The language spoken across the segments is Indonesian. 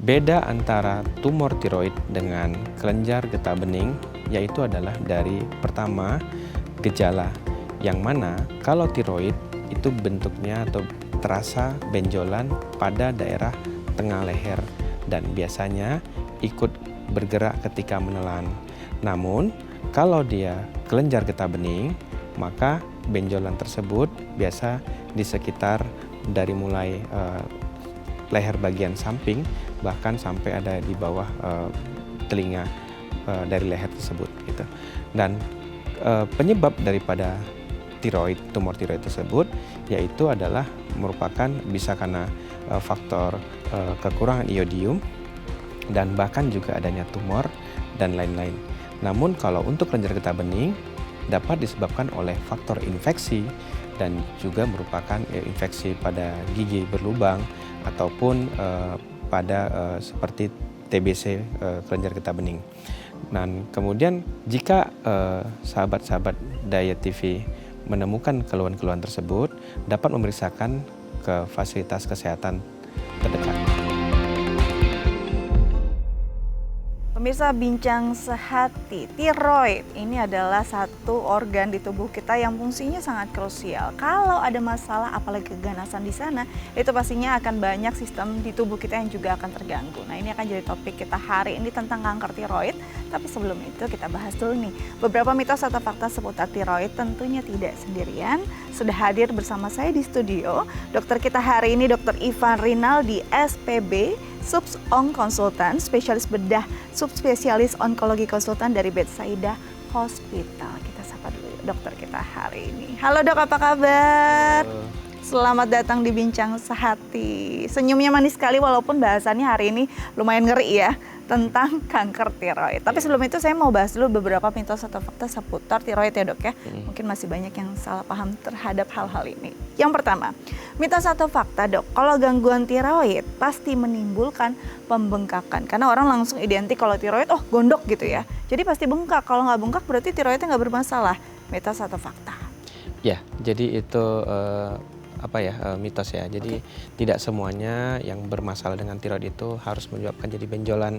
Beda antara tumor tiroid dengan kelenjar getah bening yaitu adalah dari pertama gejala, yang mana kalau tiroid itu bentuknya atau terasa benjolan pada daerah tengah leher dan biasanya ikut bergerak ketika menelan. Namun kalau dia kelenjar getah bening, maka benjolan tersebut biasa di sekitar dari mulai leher bagian samping bahkan sampai ada di bawah telinga dari leher tersebut gitu. Dan penyebab daripada tumor tiroid tersebut yaitu adalah merupakan bisa karena faktor kekurangan iodium dan bahkan juga adanya tumor dan lain-lain. Namun kalau untuk kelenjar getah bening dapat disebabkan oleh faktor infeksi dan juga merupakan infeksi pada gigi berlubang ataupun pada seperti TBC kelenjar getah bening. Dan kemudian jika sahabat-sahabat Diet TV menemukan keluhan-keluhan tersebut, dapat memeriksakan ke fasilitas kesehatan terdekat. Pemirsa Bincang Sehati, tiroid ini adalah satu organ di tubuh kita yang fungsinya sangat krusial. Kalau ada masalah, apalagi keganasan di sana, itu pastinya akan banyak sistem di tubuh kita yang juga akan terganggu. Nah, ini akan jadi topik kita hari ini tentang kanker tiroid. Tapi sebelum itu kita bahas dulu nih, beberapa mitos atau fakta seputar tiroid. Tentunya tidak sendirian, sudah hadir bersama saya di studio. Dokter kita hari ini Dr. Ivan Rinaldi, SPB, Subs-Onc Konsultan, spesialis bedah, subspesialis onkologi konsultan dari Bethsaida Hospital. Kita sapa dulu dokter kita hari ini. Halo dok, apa kabar? Halo. Selamat datang di Bincang Sehati. Senyumnya manis sekali walaupun bahasannya hari ini lumayan ngeri ya, tentang kanker tiroid. Tapi sebelum itu saya mau bahas dulu beberapa mitos atau fakta seputar tiroid ya dok ya. Mungkin masih banyak yang salah paham terhadap hal-hal ini. Yang pertama, mitos atau fakta dok, kalau gangguan tiroid pasti menimbulkan pembengkakan. Karena orang langsung identik kalau tiroid, oh gondok gitu ya. Jadi pasti bengkak, kalau nggak bengkak berarti tiroidnya nggak bermasalah. Mitos atau fakta? Ya, jadi itu mitos ya. Jadi tidak semuanya yang bermasalah dengan tiroid itu harus menyebabkan jadi benjolan.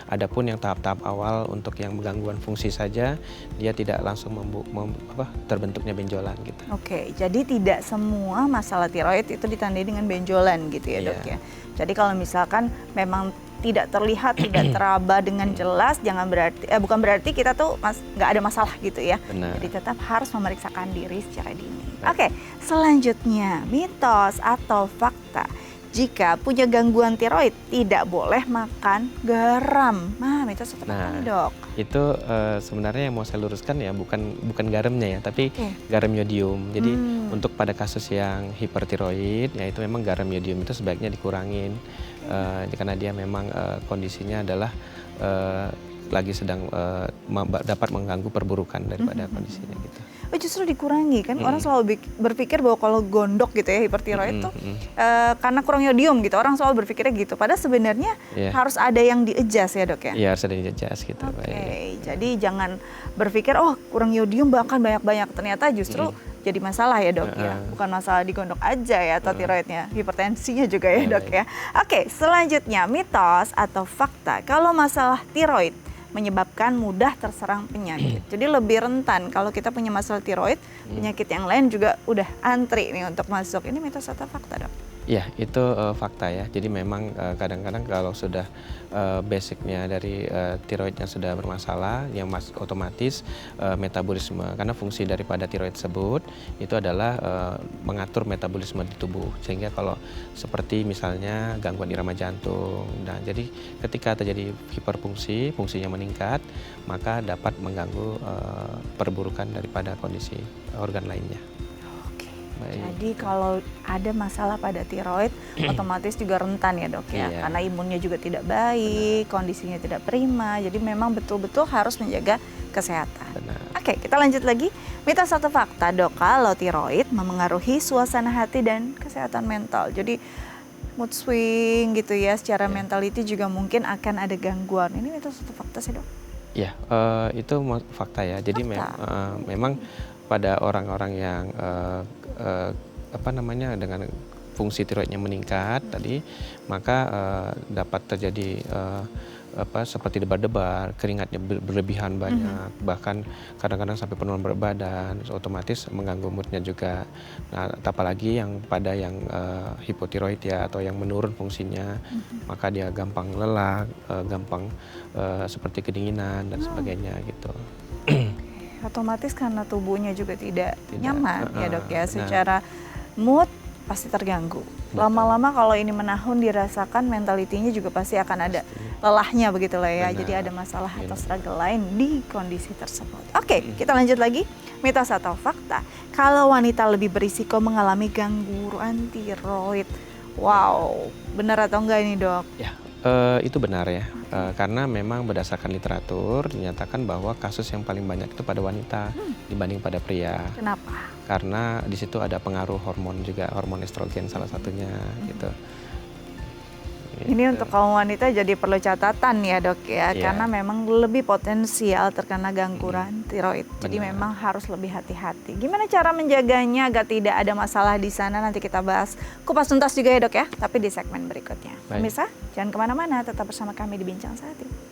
Adapun yang tahap-tahap awal untuk yang gangguan fungsi saja, dia tidak langsung terbentuknya benjolan gitu. Oke, jadi tidak semua masalah tiroid itu ditandai dengan benjolan gitu ya dok ya. Jadi kalau misalkan memang tidak terlihat, tidak teraba dengan jelas, bukan berarti kita tuh nggak ada masalah gitu ya. Benar. Jadi tetap harus memeriksakan diri secara dini. Oke, selanjutnya mitos atau fakta. Jika punya gangguan tiroid tidak boleh makan garam. Nah, mitos atau fakta nih dok? Itu sebenarnya yang mau saya luruskan ya bukan garamnya ya, tapi garam yodium. Jadi untuk pada kasus yang hipertiroid, ya itu memang garam yodium itu sebaiknya dikurangin karena dia memang kondisinya adalah lagi sedang dapat mengganggu perburukan daripada kondisinya gitu. Oh justru dikurangi kan, orang selalu berpikir bahwa kalau gondok gitu ya hipertiroid tuh karena kurang yodium gitu, orang selalu berpikirnya gitu. Padahal sebenarnya harus ada yang di-adjust ya dok ya? Iya harus ada yang di-adjust gitu. Oke, jadi jangan berpikir oh kurang yodium bahkan banyak-banyak, ternyata justru jadi masalah ya dok ya. Bukan masalah di gondok aja ya atau tiroidnya, hipertensinya juga ya dok ya. Oke, selanjutnya mitos atau fakta kalau masalah tiroid menyebabkan mudah terserang penyakit. Jadi lebih rentan kalau kita punya masalah tiroid, penyakit yang lain juga udah antri nih untuk masuk. Ini mitos atau fakta dok? Ya, itu fakta ya. Jadi memang kadang-kadang kalau sudah basicnya dari tiroidnya sudah bermasalah, yang otomatis metabolisme, karena fungsi daripada tiroid tersebut itu adalah mengatur metabolisme di tubuh. Sehingga kalau seperti misalnya gangguan irama jantung, nah jadi ketika terjadi hiperfungsi, fungsinya meningkat, maka dapat mengganggu perburukan daripada kondisi organ lainnya. Baik. Jadi kalau ada masalah pada tiroid, otomatis juga rentan ya dok ya, karena imunnya juga tidak baik, kondisinya tidak prima, jadi memang betul-betul harus menjaga kesehatan. Oke, kita lanjut lagi, mitos atau fakta dok, kalau tiroid memengaruhi suasana hati dan kesehatan mental, jadi mood swing gitu ya, secara mentality juga mungkin akan ada gangguan, ini mitos atau fakta sih dok? Ya, itu fakta ya, jadi memang pada orang-orang yang dengan fungsi tiroidnya meningkat tadi, maka dapat terjadi seperti debar-debar, keringatnya berlebihan banyak, bahkan kadang-kadang sampai penurunan berat badan, otomatis mengganggu moodnya juga. Nah, apalagi yang pada yang hipotiroid ya, atau yang menurun fungsinya, maka dia gampang lelah, gampang seperti kedinginan dan sebagainya gitu. Otomatis karena tubuhnya juga tidak nyaman ya dok ya, benar. secara mood pasti terganggu. Lama-lama kalau ini menahun dirasakan, mentalitinya juga pasti akan ada lelahnya begitu lah ya. Benar. Jadi ada masalah atau struggle lain di kondisi tersebut. Oke, kita lanjut lagi. Mitos atau fakta, kalau wanita lebih berisiko mengalami gangguan tiroid. Wow, benar atau enggak ini dok? Ya, itu benar ya. Karena memang berdasarkan literatur dinyatakan bahwa kasus yang paling banyak itu pada wanita dibanding pada pria. Kenapa? Karena di situ ada pengaruh hormon juga, hormon estrogen salah satunya gitu. Ini untuk kaum wanita jadi perlu catatan ya dok ya, Iya. karena memang lebih potensial terkena gangguan tiroid. Jadi Benar. memang harus lebih hati-hati. Gimana cara menjaganya agar tidak ada masalah di sana? Nanti kita bahas kupas tuntas juga ya dok ya, tapi di segmen berikutnya. Baik. Pemirsa, jangan kemana-mana, tetap bersama kami di Bincang Sehati.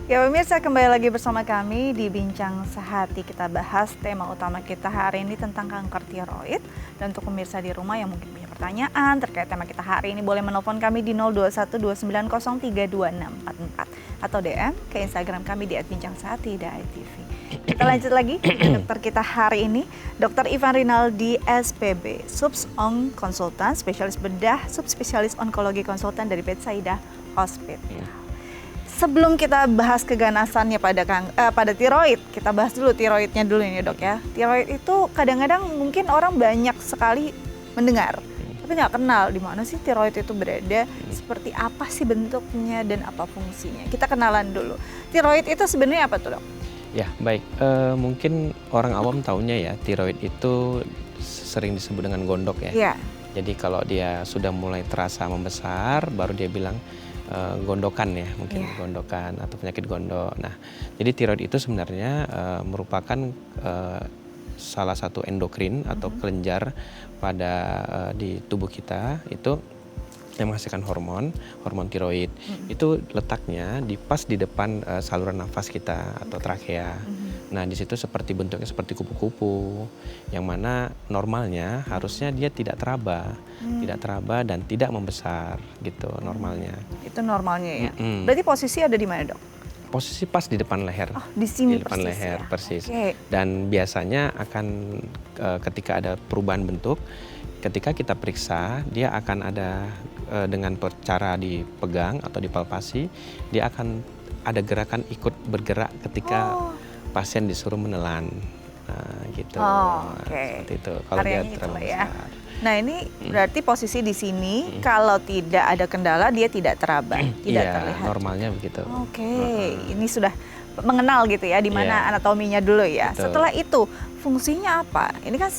Ya pemirsa, kembali lagi bersama kami di Bincang Sehati. Kita bahas tema utama kita hari ini tentang kanker tiroid. Dan untuk pemirsa di rumah yang mungkin punya pertanyaan terkait tema kita hari ini, boleh menelpon kami di 0212903244 atau DM ke Instagram kami di @bincang_sehati.tv. Kita lanjut lagi dengan dokter kita hari ini, Dr. Ivan Rinaldi SPB, Subs-Onc Konsultan, spesialis bedah, subspesialis onkologi konsultan dari Bethsaida Hospital. Sebelum kita bahas keganasannya pada tiroid, kita bahas dulu tiroidnya dulu ini dok ya. Tiroid itu kadang-kadang mungkin orang banyak sekali mendengar, tapi nggak kenal di mana sih tiroid itu berada, seperti apa sih bentuknya dan apa fungsinya. Kita kenalan dulu. Tiroid itu sebenarnya apa tuh dok? Ya, baik. Mungkin orang awam taunya ya, tiroid itu sering disebut dengan gondok ya. Iya. Jadi kalau dia sudah mulai terasa membesar, baru dia bilang gondokan ya, mungkin gondokan atau penyakit gondok. Nah, jadi tiroid itu sebenarnya merupakan salah satu endokrin atau kelenjar pada di tubuh kita itu yang menghasilkan hormon tiroid. Itu letaknya pas di depan saluran nafas kita atau trakea. Nah, di situ bentuknya seperti kupu-kupu, yang mana normalnya harusnya dia tidak teraba dan tidak membesar gitu normalnya. Itu normalnya ya. Berarti posisi ada di mana dok? Posisi pas di depan leher. Oh, di sini di depan persis leher ya? persis. Oke. Dan biasanya akan ketika ada perubahan bentuk, ketika kita periksa dia akan ada dengan cara dipegang atau dipalpasi, dia akan ada gerakan ikut bergerak ketika pasien disuruh menelan. Nah, gitu. Oke. Seperti itu. Kalau dia Areanya terlalu itulah ya. besar. Nah ini berarti posisi di sini kalau tidak ada kendala dia tidak teraba, tidak Iya, terlihat. normalnya begitu. Oke, ini sudah mengenal gitu ya di mana anatominya dulu ya. Betul. Setelah itu fungsinya apa? Ini kan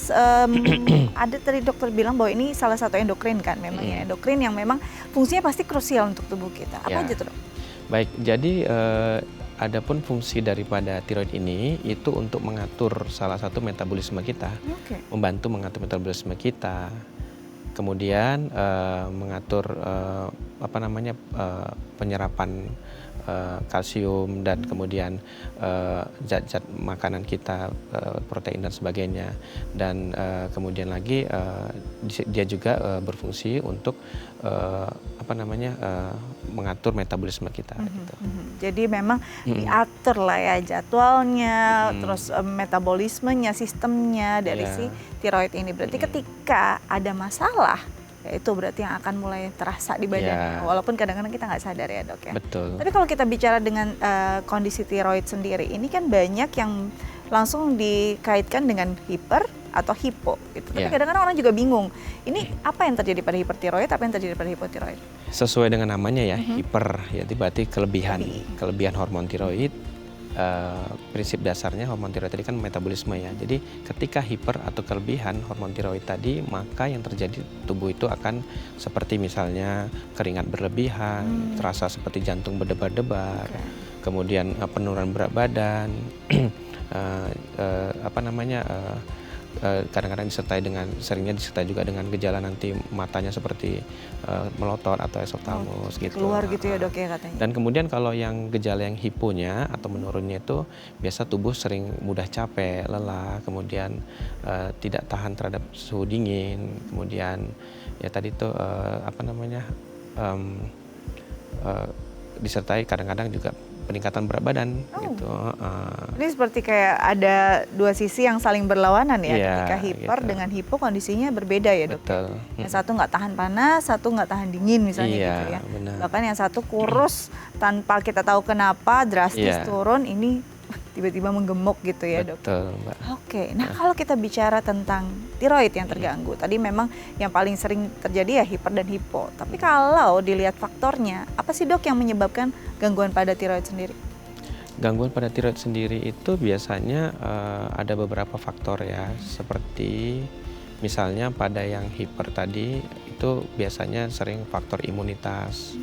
ada tadi dokter bilang bahwa ini salah satu endokrin kan, memang ya endokrin yang memang fungsinya pasti krusial untuk tubuh kita. Apa aja tuh dok? Baik, jadi adapun fungsi daripada tiroid ini itu untuk mengatur salah satu metabolisme kita, membantu mengatur metabolisme kita, kemudian mengatur penyerapan kalsium dan kemudian zat-zat makanan kita, protein dan sebagainya, dan kemudian lagi dia juga berfungsi untuk mengatur metabolisme kita. Gitu. Jadi memang diatur lah ya jadwalnya, terus metabolismenya, sistemnya dari si tiroid ini. Berarti ketika ada masalah, ya itu berarti yang akan mulai terasa di badan. Walaupun kadang-kadang kita nggak sadar ya dok ya. Betul. Tapi kalau kita bicara dengan kondisi tiroid sendiri, ini kan banyak yang langsung dikaitkan dengan hiper atau hipo gitu. Tapi kadang-kadang orang juga bingung. Ini apa yang terjadi pada hipertiroid, apa yang terjadi pada hipotiroid? Sesuai dengan namanya ya, hiper, ya berarti kelebihan hormon tiroid. prinsip dasarnya hormon tiroid tadi kan metabolisme ya. Jadi ketika hiper atau kelebihan hormon tiroid tadi, maka yang terjadi tubuh itu akan seperti misalnya keringat berlebihan, terasa seperti jantung berdebar-debar, kemudian penurunan berat badan, kadang-kadang seringnya disertai juga dengan gejala nanti matanya seperti melotot atau esoptalmus gitu. Keluar gitu ya dok ya katanya. Dan kemudian kalau yang gejala yang hiponya atau menurunnya itu biasa tubuh sering mudah capek, lelah, kemudian tidak tahan terhadap suhu dingin, kemudian ya tadi itu disertai kadang-kadang juga peningkatan berat badan gitu. Ini seperti kayak ada dua sisi yang saling berlawanan ya. Iya, Ketika hiper gitu. dengan hipo kondisinya berbeda ya dok. Betul. Yang satu nggak tahan panas, satu nggak tahan dingin misalnya Iya, gitu ya. benar. Bahkan yang satu kurus tanpa kita tahu kenapa drastis Iya. turun, ini tiba-tiba menggemuk gitu ya dok. Betul, Mbak. Oke, nah kalau kita bicara tentang tiroid yang terganggu, tadi memang yang paling sering terjadi ya hiper dan hipo. Tapi kalau dilihat faktornya, apa sih dok yang menyebabkan gangguan pada tiroid sendiri? Gangguan pada tiroid sendiri itu biasanya ada beberapa faktor ya, seperti misalnya pada yang hiper tadi itu biasanya sering faktor imunitas.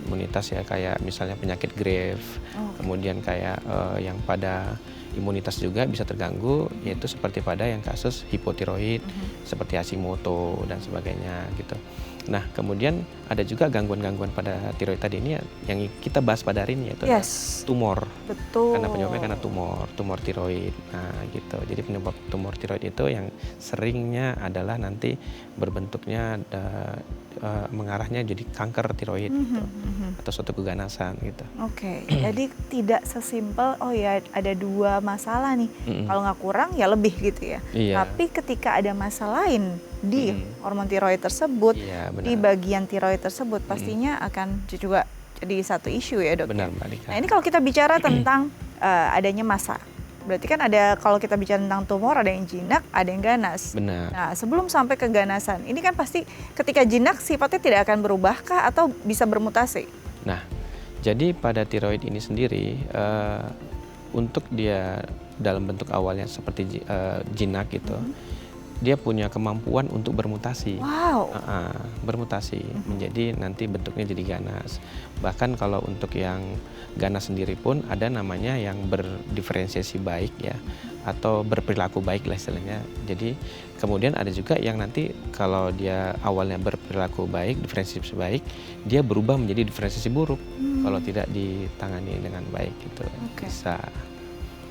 Imunitas ya kayak misalnya penyakit Graves, kemudian kayak yang pada imunitas juga bisa terganggu, yaitu seperti pada yang kasus hipotiroid, seperti Hashimoto dan sebagainya gitu. Nah kemudian ada juga gangguan-gangguan pada tiroid tadi ini yang kita bahas pada hari ini, yaitu tumor. Betul. Karena penyebabnya karena tumor tiroid. Nah gitu. Jadi penyebab tumor tiroid itu yang seringnya adalah nanti berbentuknya mengarahnya jadi kanker tiroid gitu, atau suatu keganasan gitu. Oke, jadi tidak sesimpel oh ya ada dua masalah nih. Kalau nggak kurang ya lebih gitu ya. Iya. Tapi ketika ada masalah lain di hormon tiroid tersebut, Iya, benar. di bagian tiroid tersebut pastinya akan juga jadi satu isu ya dok. Benar Mbak Dika. Nah ini kalau kita bicara tentang adanya massa, berarti kan ada, kalau kita bicara tentang tumor ada yang jinak, ada yang ganas. Benar. Nah sebelum sampai ke ganasan, ini kan pasti ketika jinak sifatnya tidak akan berubahkah atau bisa bermutasi? Nah, jadi pada tiroid ini sendiri untuk dia dalam bentuk awalnya seperti jinak gitu, dia punya kemampuan untuk bermutasi. Wow. Bermutasi menjadi nanti bentuknya jadi ganas. Bahkan kalau untuk yang ganas sendiri pun ada namanya yang berdiferensiasi baik ya, atau berperilaku baik lah istilahnya. Jadi kemudian ada juga yang nanti kalau dia awalnya berperilaku baik, diferensiasi baik, dia berubah menjadi diferensiasi buruk kalau tidak ditangani dengan baik gitu. Bisa.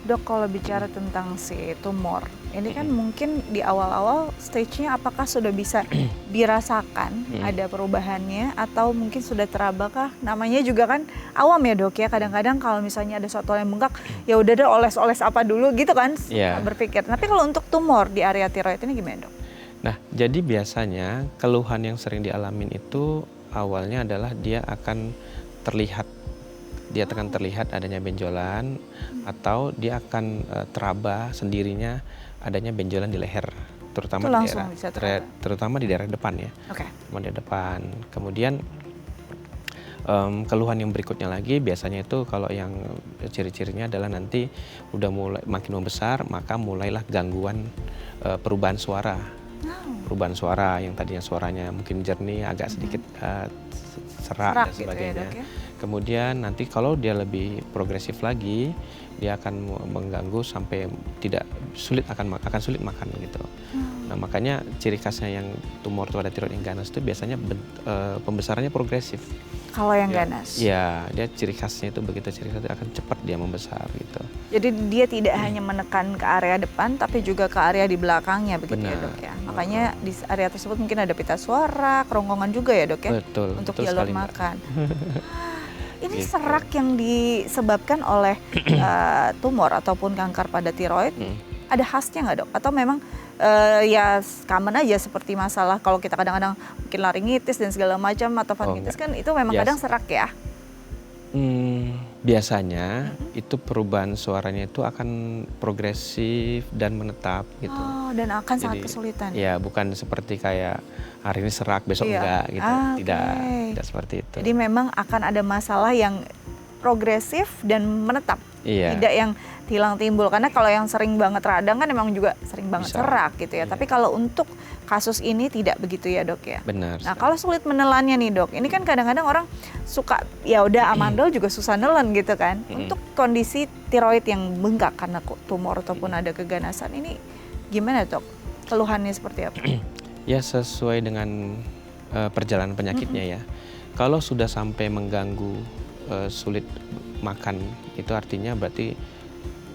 Dok, kalau bicara tentang si tumor, ini kan mungkin di awal-awal stage-nya apakah sudah bisa dirasakan ada perubahannya atau mungkin sudah terabakah? Namanya juga kan awam ya dok ya, kadang-kadang kalau misalnya ada suatu hal yang bengkak, ya udah deh oles-oles apa dulu gitu kan, berpikir. Tapi kalau untuk tumor di area tiroid ini gimana dok? Nah, jadi biasanya keluhan yang sering dialamin itu awalnya adalah dia akan terlihat adanya benjolan, atau dia akan teraba sendirinya adanya benjolan di leher, terutama di daerah depan ya. Di depan. Kemudian keluhan yang berikutnya lagi biasanya itu kalau yang ciri-cirinya adalah nanti udah mulai makin membesar, maka mulailah gangguan perubahan suara. Perubahan suara yang tadinya suaranya mungkin jernih, agak sedikit serak dan sebagainya. Gitu ya, dok, ya? Kemudian nanti kalau dia lebih progresif lagi, dia akan mengganggu sampai akan sulit makan gitu. Nah, makanya ciri khasnya yang tumor pada tiroid yang ganas itu biasanya pembesarannya progresif. Kalau yang ganas? Iya, dia ciri khasnya itu begitu, ciri khasnya akan cepat dia membesar gitu. Jadi dia tidak hanya menekan ke area depan, tapi juga ke area di belakangnya begitu. Benar. Ya dok ya. Makanya di area tersebut mungkin ada pita suara, kerongkongan juga ya dok ya? Betul. Untuk betul jalur sekali, makan. Ini serak yang disebabkan oleh tumor ataupun kanker pada tiroid, ada khasnya nggak dok? Atau memang ya common aja seperti masalah kalau kita kadang-kadang mungkin laringitis dan segala macam atau faringitis kan itu memang kadang serak ya? Biasanya itu perubahan suaranya itu akan progresif dan menetap gitu. Dan akan sangat kesulitan. Ya, bukan seperti kayak hari ini serak besok enggak gitu. Tidak seperti itu. Jadi memang akan ada masalah yang progresif dan menetap, Iya. tidak yang hilang timbul. Karena kalau yang sering banget radang kan emang juga sering banget Bisa. serak gitu ya. Iya. Tapi kalau untuk kasus ini tidak begitu ya dok ya. Benar. Nah kalau sulit menelannya nih dok, ini kan kadang-kadang orang suka ya udah amandel juga susah nelen gitu kan. Untuk kondisi tiroid yang bengkak karena tumor ataupun ada keganasan ini gimana dok? Keluhannya seperti apa? Ya sesuai dengan perjalanan penyakitnya ya. Kalau sudah sampai mengganggu sulit makan, itu artinya berarti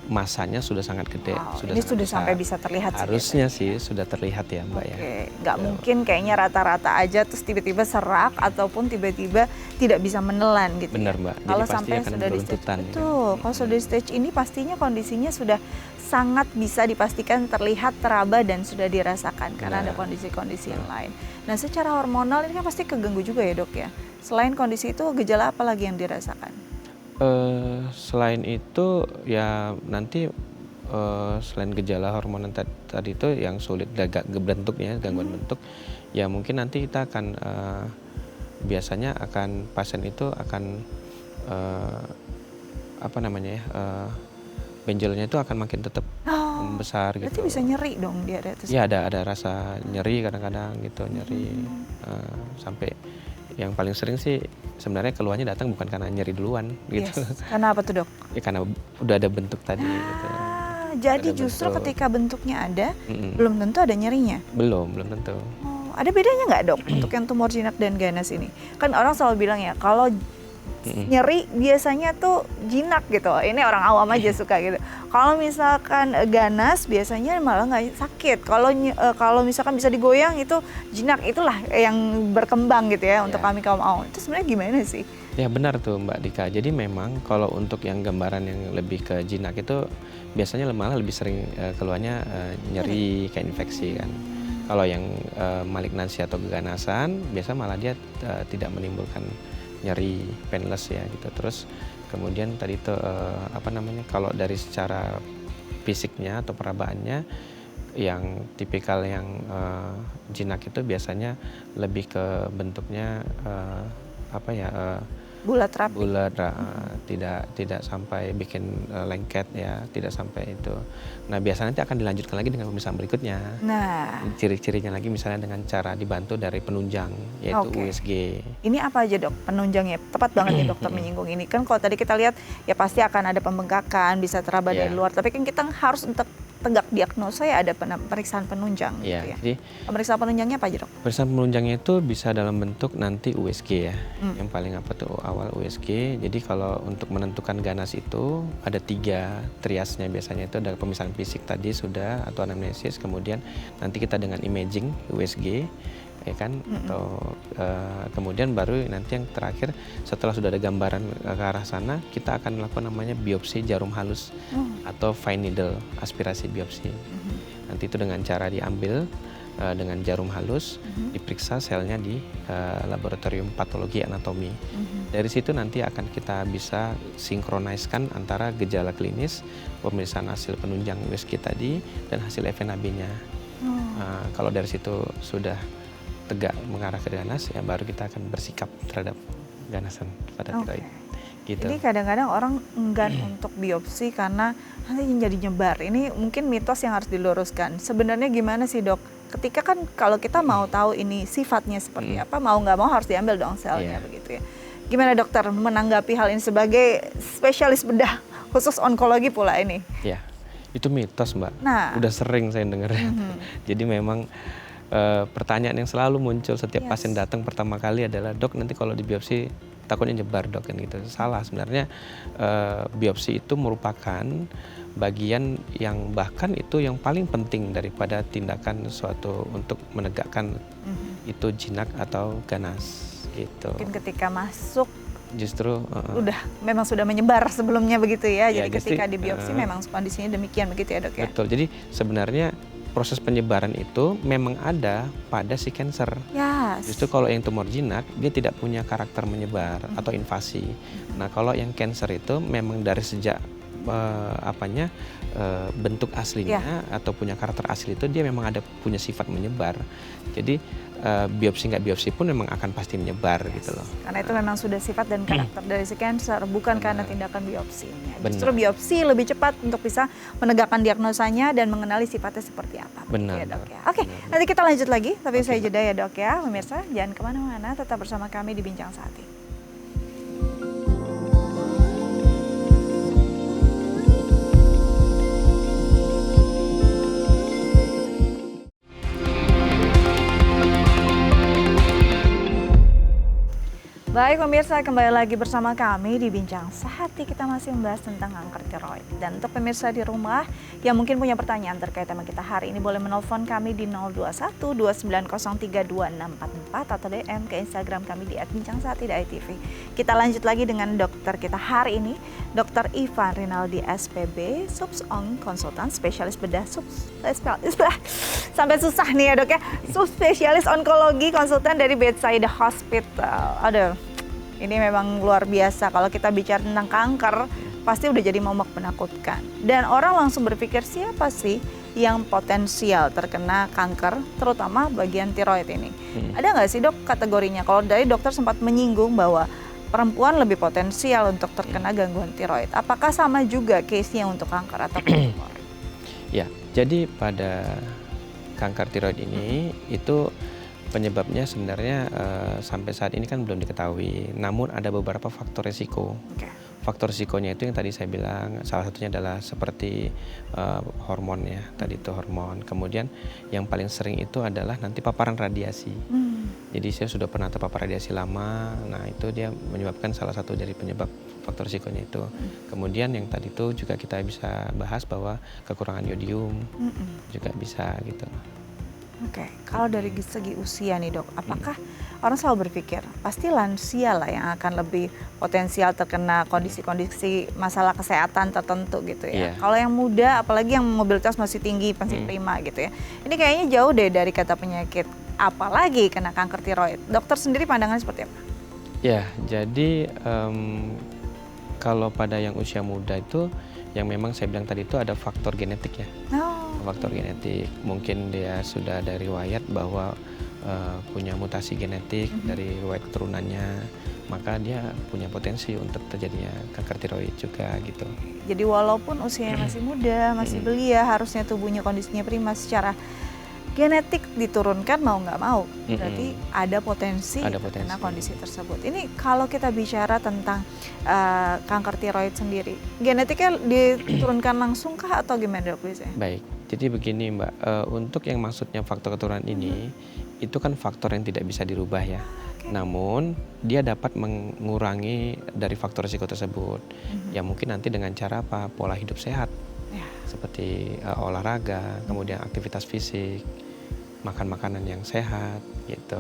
masanya sudah sangat gede. Wow, sudah ini sangat sudah besar. sampai bisa terlihat sih Harusnya sih sudah terlihat ya Mbak ya. Oke, nggak mungkin kayaknya rata-rata aja terus tiba-tiba serak ataupun tiba-tiba tidak bisa menelan gitu. Benar ya. Mbak. Kalau Jadi pasti sampai akan sudah di stage beruntutan, ya kan? betul, kalau sudah di stage ini pastinya kondisinya sudah sangat bisa dipastikan terlihat, teraba dan sudah dirasakan karena ada Benar. kondisi-kondisi yang lain. Nah, secara hormonal ini kan pasti keganggu juga ya dok ya. Selain kondisi itu gejala apa lagi yang dirasakan? Selain itu ya nanti selain gejala hormonal tadi itu yang sulit bentuknya, gangguan bentuk, ya mungkin nanti kita akan biasanya akan pasien itu akan apa namanya ya, benjolnya itu akan makin tetap membesar Berarti gitu. bisa nyeri dong di area tersebut. Ya ada rasa nyeri kadang-kadang gitu, nyeri sampai yang paling sering sih sebenarnya keluhannya datang bukan karena nyeri duluan gitu. Yes. Karena apa tuh dok? Ya karena udah ada bentuk tadi gitu. Jadi Ada justru bentuk. ketika bentuknya ada, Mm-mm. belum tentu ada nyerinya. Belum tentu. Oh, ada bedanya nggak dok untuk yang tumor jinak dan ganas ini? Kan orang selalu bilang ya, kalau nyeri biasanya tuh jinak gitu. Ini orang awam aja suka gitu. Kalau misalkan ganas biasanya malah nggak sakit. Kalau misalkan bisa digoyang itu jinak, itulah yang berkembang gitu ya untuk Ya. kami kaum awam. Itu sebenarnya gimana sih? Ya benar tuh Mbak Dika. Jadi memang kalau untuk yang gambaran yang lebih ke jinak itu biasanya malah lebih sering keluhannya nyeri kayak infeksi kan. Kalau yang malignansi atau keganasan biasa malah dia tidak menimbulkan nyeri, painless ya gitu. Terus kemudian tadi itu apa namanya, kalau dari secara fisiknya atau perabaannya yang tipikal yang jinak itu biasanya lebih ke bentuknya apa ya, Bulat rapi. bulat, tidak sampai bikin lengket ya, tidak sampai itu. Nah biasanya nanti akan dilanjutkan lagi dengan pemeriksaan berikutnya. Nah, Ciri-cirinya lagi misalnya dengan cara dibantu dari penunjang, yaitu Oke. USG. ini apa aja dok penunjangnya? Tepat banget nih dokter menyinggung ini. Kan kalau tadi kita lihat ya pasti akan ada pembengkakan, bisa teraba dari Iya. luar. Tapi kan kita harus untuk tegak diagnosa ya ada pemeriksaan penunjang Ya, gitu ya. jadi Pemeriksaan penunjangnya apa aja dok? pemeriksaan penunjangnya itu bisa dalam bentuk nanti USG ya. Yang paling apa tuh awal USG. Jadi kalau untuk menentukan ganas itu ada 3 triasnya biasanya, itu ada pemeriksaan fisik tadi sudah atau anamnesis, kemudian nanti kita dengan imaging USG ya kan, atau kemudian baru nanti yang terakhir setelah sudah ada gambaran ke arah sana kita akan melakukan namanya biopsi jarum halus atau fine needle aspirasi biopsi. Nanti itu dengan cara diambil dengan jarum halus, diperiksa selnya di laboratorium patologi anatomi. Dari situ nanti akan kita bisa sinkroniskan antara gejala klinis, pemeriksaan hasil penunjang USG tadi, dan hasil FNAB-nya. Kalau dari situ sudah tegak mengarah ke ganas, ya baru kita akan bersikap terhadap ganasan pada tiroid. Gitu. Jadi kadang-kadang orang enggan untuk biopsi karena nanti jadi nyebar. Ini mungkin mitos yang harus diluruskan. Sebenarnya gimana sih dok? Ketika kan kalau kita mau tahu ini sifatnya seperti apa, mau nggak mau harus diambil dong selnya begitu ya. Gimana dokter menanggapi hal ini sebagai spesialis bedah khusus onkologi pula ini? Ya, itu mitos Mbak. Nah. Udah sering saya dengar. Jadi memang pertanyaan yang selalu muncul setiap pasien datang pertama kali adalah, dok nanti kalau di biopsi takutnya nyebar dok, kan gitu. Salah, sebenarnya biopsi itu merupakan bagian yang bahkan itu yang paling penting daripada tindakan suatu untuk menegakkan itu jinak atau ganas gitu. Mungkin ketika masuk Justru udah memang sudah menyebar sebelumnya begitu ya. Ya, Jadi justru, ketika di biopsi memang kondisinya demikian begitu ya dok ya. betul. Jadi sebenarnya proses penyebaran itu memang ada pada si cancer. Yes. Justru kalau yang tumor jinak dia tidak punya karakter menyebar atau invasi. Nah kalau yang cancer itu memang dari sejak bentuk aslinya atau punya karakter asli itu dia memang ada punya sifat menyebar. Jadi biopsi nggak biopsi pun memang akan pasti menyebar gitu loh. Karena itu memang sudah sifat dan karakter dari si kanker, bukan karena tindakan biopsinya. Justru Benar. biopsi lebih cepat untuk bisa menegakkan diagnosanya dan mengenali sifatnya seperti apa. Benar. Ya, Dok ya. Oke, nanti kita lanjut lagi, tapi saya jeda ya Dok ya. Pemirsa, jangan kemana-mana, tetap bersama kami di Bincang Sehati. Baik pemirsa, kembali lagi bersama kami di Bincang Sehati. Kita masih membahas tentang kanker tiroid. Dan untuk pemirsa di rumah yang mungkin punya pertanyaan terkait tema kita hari ini, boleh menelpon kami di 021 2903 2644 atau DM ke Instagram kami di @bincang_sehati.itv. Kita lanjut lagi dengan dokter kita hari ini, Dr. Ivan Rinaldi SPB, Subsong konsultan spesialis bedah sampai susah nih ya Dok ya. Subspesialis onkologi konsultan dari Bedside Hospital. Aduh, ini memang luar biasa. Kalau kita bicara tentang kanker, pasti udah jadi momok menakutkan. Dan orang langsung berpikir siapa sih yang potensial terkena kanker, terutama bagian tiroid ini. Ada nggak sih Dok kategorinya? Kalau dari dokter sempat menyinggung bahwa perempuan lebih potensial untuk terkena gangguan tiroid. Apakah sama juga case-nya untuk kanker atau tumor? Ya, jadi pada kanker tiroid ini itu penyebabnya sebenarnya sampai saat ini kan belum diketahui. Namun ada beberapa faktor risiko. Oke. Faktor risikonya itu yang tadi saya bilang, salah satunya adalah seperti hormon ya, tadi itu hormon. Kemudian yang paling sering itu adalah nanti paparan radiasi. Jadi saya sudah pernah terpapar radiasi lama, nah itu dia menyebabkan salah satu dari penyebab faktor risikonya itu. Kemudian yang tadi itu juga kita bisa bahas bahwa kekurangan yodium juga bisa gitu. Oke, kalau dari segi usia nih Dok, apakah orang selalu berpikir pasti lansia lah yang akan lebih potensial terkena kondisi-kondisi masalah kesehatan tertentu gitu ya. Kalau yang muda, apalagi yang mobilitas masih tinggi, masih prima gitu ya. Ini kayaknya jauh deh dari kata penyakit, apalagi kena kanker tiroid. Dokter sendiri pandangannya seperti apa? Ya, jadi kalau pada yang usia muda itu, yang memang saya bilang tadi itu ada faktor genetik ya. Faktor genetik, mungkin dia sudah dari riwayat bahwa punya mutasi genetik dari riwayat keturunannya, maka dia punya potensi untuk terjadinya kanker tiroid juga gitu. Jadi walaupun usianya masih muda, masih belia, harusnya tubuhnya kondisinya prima, secara genetik diturunkan mau nggak mau, berarti ada potensi karena kondisi tersebut. Ini kalau kita bicara tentang kanker tiroid sendiri, genetiknya diturunkan langsung kah atau gimana Dok biasanya? Baik, jadi begini Mbak, untuk yang maksudnya faktor keturunan ini, itu kan faktor yang tidak bisa dirubah ya. Namun dia dapat mengurangi dari faktor risiko tersebut. Ya mungkin nanti dengan cara apa? Pola hidup sehat, seperti olahraga, kemudian aktivitas fisik, makan makanan yang sehat gitu.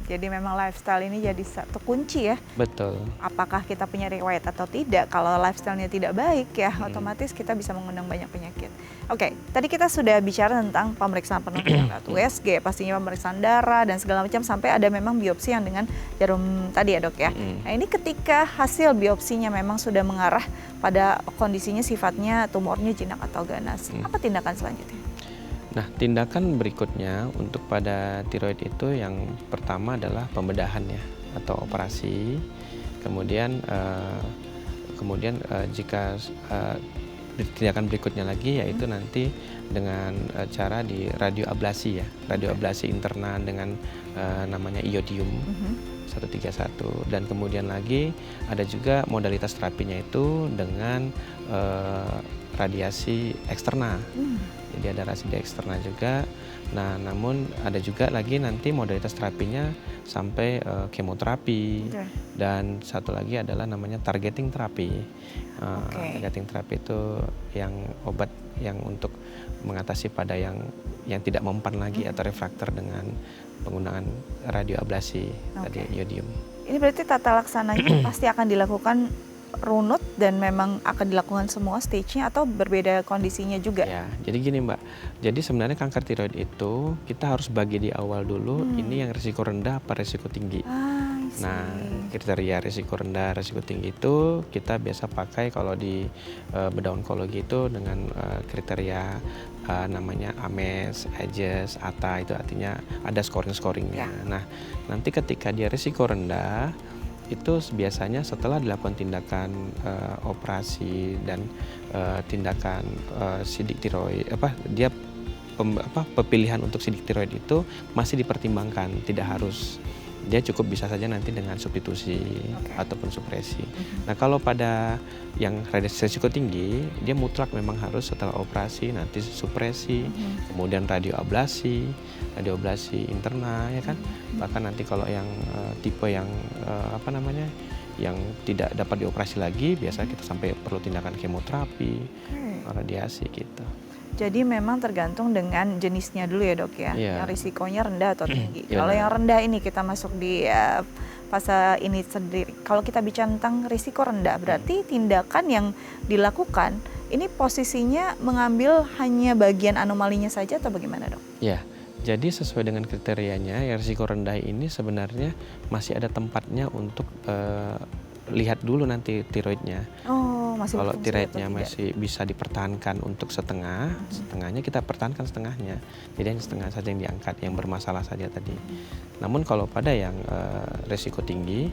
Jadi memang lifestyle ini jadi satu kunci ya. Betul. Apakah kita punya riwayat atau tidak? Kalau lifestyle-nya tidak baik ya, otomatis kita bisa mengundang banyak penyakit. Oke, tadi kita sudah bicara tentang pemeriksaan penuh berat, USG, pastinya pemeriksaan darah dan segala macam, sampai ada memang biopsi yang dengan jarum tadi ya Dok ya. Nah ini ketika hasil biopsinya memang sudah mengarah pada kondisinya sifatnya tumornya jinak atau ganas, apa tindakan selanjutnya? Nah, tindakan berikutnya untuk pada tiroid itu yang pertama adalah pembedahan ya, atau operasi. Kemudian jika tindakan berikutnya lagi yaitu nanti dengan cara di radioablasi ya, radioablasi internal dengan namanya iodium 131, dan kemudian lagi ada juga modalitas terapinya itu dengan radiasi eksternal. Jadi ada radiasi eksternal juga. Nah, namun ada juga lagi nanti modalitas terapinya sampai kemoterapi. Dan satu lagi adalah namanya targeting terapi. Targeting terapi itu yang obat yang untuk mengatasi pada yang tidak mempan lagi atau refraktor dengan penggunaan radioablasi tadi iodium. Ini berarti tata laksananya pasti akan dilakukan runut dan memang akan dilakukan semua stage-nya atau berbeda kondisinya juga? Ya, jadi gini Mbak, jadi sebenarnya kanker tiroid itu kita harus bagi di awal dulu, ini yang risiko rendah apa risiko tinggi. see. Nah, kriteria risiko rendah, risiko tinggi itu kita biasa pakai kalau di bedah onkologi itu dengan kriteria namanya AMES, AGES, ATA, itu artinya ada scoring-scoringnya. Ya. Nah, nanti ketika dia risiko rendah, itu biasanya setelah dilakukan tindakan operasi dan tindakan sidik tiroid, pemilihan untuk sidik tiroid itu masih dipertimbangkan, tidak harus. Dia cukup bisa saja nanti dengan substitusi ataupun supresi. Nah, kalau pada yang risiko tinggi, dia mutlak memang harus setelah operasi nanti supresi, kemudian radioablasi internal, ya kan. Bahkan nanti kalau yang tipe yang yang tidak dapat dioperasi lagi, biasa kita sampai perlu tindakan kemoterapi, radiasi gitu. Jadi memang tergantung dengan jenisnya dulu ya dok ya, yang risikonya rendah atau tinggi. Kalau yang rendah ini kita masuk di fase ini sendiri. Kalau kita bicara tentang risiko rendah, berarti tindakan yang dilakukan ini posisinya mengambil hanya bagian anomalinya saja atau bagaimana dok? Ya, jadi sesuai dengan kriterianya, ya risiko rendah ini sebenarnya masih ada tempatnya untuk lihat dulu nanti tiroidnya. Kalau tiroidnya masih bisa dipertahankan untuk setengahnya kita pertahankan setengahnya. Jadi hanya setengah saja yang diangkat, yang bermasalah saja tadi. Namun kalau pada yang risiko tinggi,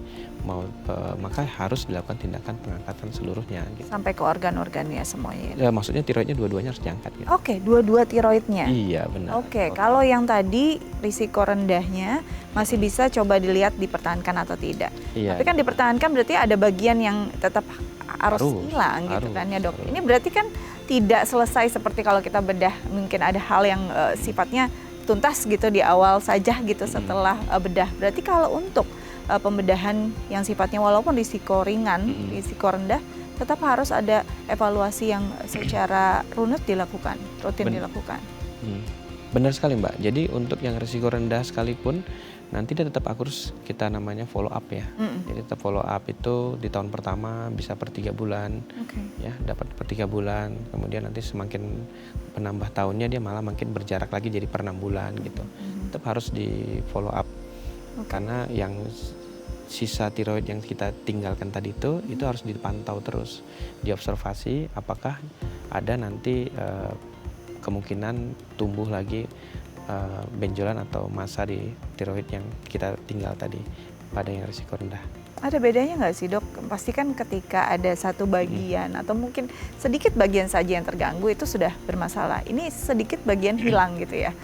maka harus dilakukan tindakan pengangkatan seluruhnya. Gitu. Sampai ke organ-organnya semuanya? Ya, maksudnya tiroidnya dua-duanya harus diangkat. Gitu. Oke, dua-dua tiroidnya? Iya, benar. Oke, kalau yang tadi risiko rendahnya masih bisa coba dilihat dipertahankan atau tidak. Iya, tapi kan dipertahankan berarti ada bagian yang tetap harus hilang gitu kan ya dok. Ini berarti kan tidak selesai seperti kalau kita bedah, mungkin ada hal yang sifatnya tuntas gitu di awal saja gitu setelah bedah. Berarti kalau untuk pembedahan yang sifatnya walaupun risiko ringan, risiko rendah, tetap harus ada evaluasi yang secara rutin dilakukan. Benar sekali Mbak. Jadi untuk yang risiko rendah sekalipun nanti dia tetap harus kita namanya follow up ya. Jadi tetap follow up itu di tahun pertama bisa per 3 bulan, ya dapat per 3 bulan. Kemudian nanti semakin penambah tahunnya dia malah makin berjarak lagi jadi per 6 bulan gitu. Tetap harus di follow up karena yang sisa tiroid yang kita tinggalkan tadi itu harus dipantau terus, diobservasi apakah ada nanti kemungkinan tumbuh lagi benjolan atau massa di tiroid yang kita tinggal tadi pada yang risiko rendah. Ada bedanya nggak sih dok? Pasti kan ketika ada satu bagian atau mungkin sedikit bagian saja yang terganggu itu sudah bermasalah. Ini sedikit bagian hilang gitu ya.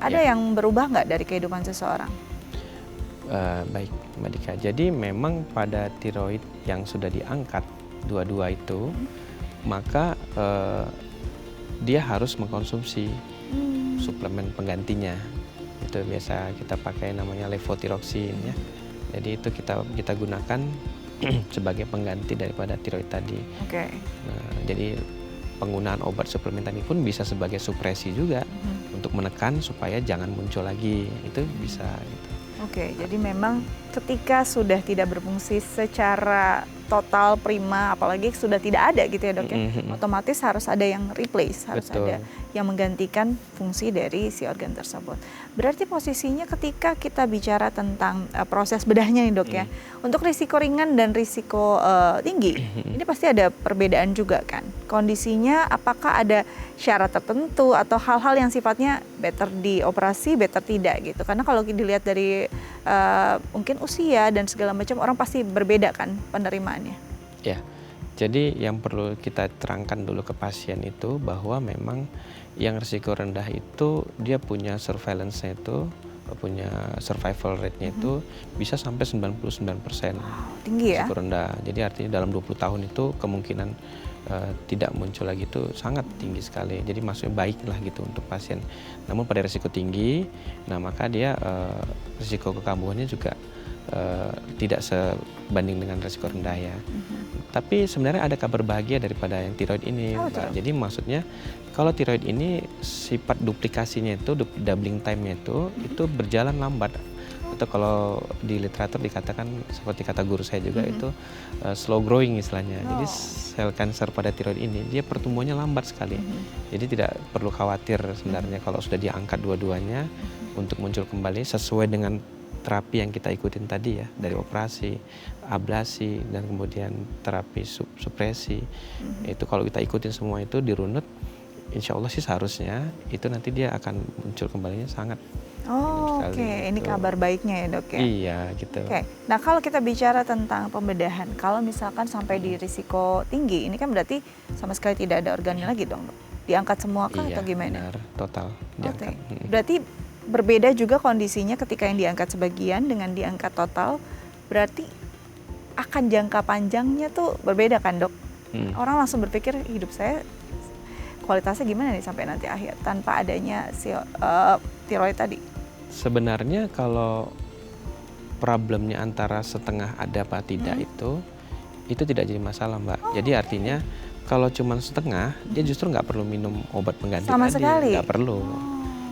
Ada yang berubah nggak dari kehidupan seseorang? Baik Mbak Dika, jadi memang pada tiroid yang sudah diangkat dua-dua itu, maka dia harus mengkonsumsi suplemen penggantinya. Itu biasa kita pakai namanya levothyroxine ya. Jadi itu kita gunakan sebagai pengganti daripada tiroid tadi. Nah, jadi penggunaan obat suplemen tadi pun bisa sebagai supresi juga untuk menekan supaya jangan muncul lagi. Itu bisa gitu. Jadi memang ketika sudah tidak berfungsi secara total prima, apalagi sudah tidak ada gitu ya dok ya, otomatis harus ada yang replace, harus ada yang menggantikan fungsi dari si organ tersebut. Berarti posisinya ketika kita bicara tentang proses bedahnya nih dok ya, untuk risiko ringan dan risiko tinggi, ini pasti ada perbedaan juga kan. Kondisinya apakah ada syarat tertentu atau hal-hal yang sifatnya better dioperasi, better tidak gitu. Karena kalau dilihat dari mungkin usia dan segala macam, orang pasti berbeda kan penerimaannya. Ya, jadi yang perlu kita terangkan dulu ke pasien itu bahwa memang yang risiko rendah itu dia punya surveillance-nya itu, punya survival rate-nya itu bisa sampai 99%. Tinggi ya? Risiko rendah. Jadi artinya dalam 20 tahun itu kemungkinan tidak muncul lagi itu sangat tinggi sekali. Jadi maksudnya baik lah gitu untuk pasien. Namun pada risiko tinggi, nah maka dia risiko kekambuhannya juga tidak sebanding dengan risiko rendah ya. Tapi sebenarnya ada kabar bahagia daripada yang tiroid ini. Jadi maksudnya kalau tiroid ini sifat duplikasinya itu, doubling time-nya itu berjalan lambat. Atau kalau di literatur dikatakan seperti kata guru saya juga itu slow growing istilahnya. Jadi sel kanker pada tiroid ini dia pertumbuhannya lambat sekali. Jadi tidak perlu khawatir sebenarnya kalau sudah diangkat dua-duanya untuk muncul kembali sesuai dengan terapi yang kita ikutin tadi ya, dari operasi, ablasi, dan kemudian terapi supresi, itu kalau kita ikutin semua itu dirunut, insya Allah sih seharusnya itu nanti dia akan muncul kembalinya sangat Oh, sekali, oke. Ini gitu. kabar baiknya ya dok ya. Iya gitu. Oke. Nah kalau kita bicara tentang pembedahan, kalau misalkan sampai di risiko tinggi, ini kan berarti sama sekali tidak ada organnya lagi dong dok? Diangkat semua kah Iya atau gimana? benar, total diangkat. Oke. Berarti berbeda juga kondisinya ketika yang diangkat sebagian dengan diangkat total. Berarti akan jangka panjangnya tuh berbeda kan dok? Orang langsung berpikir hidup saya kualitasnya gimana nih sampai nanti akhir tanpa adanya si tiroid tadi? Sebenarnya kalau problemnya antara setengah ada apa tidak itu tidak jadi masalah Mbak. Jadi artinya kalau cuma setengah dia justru nggak perlu minum obat pengganti Sama tadi, sekali? nggak perlu.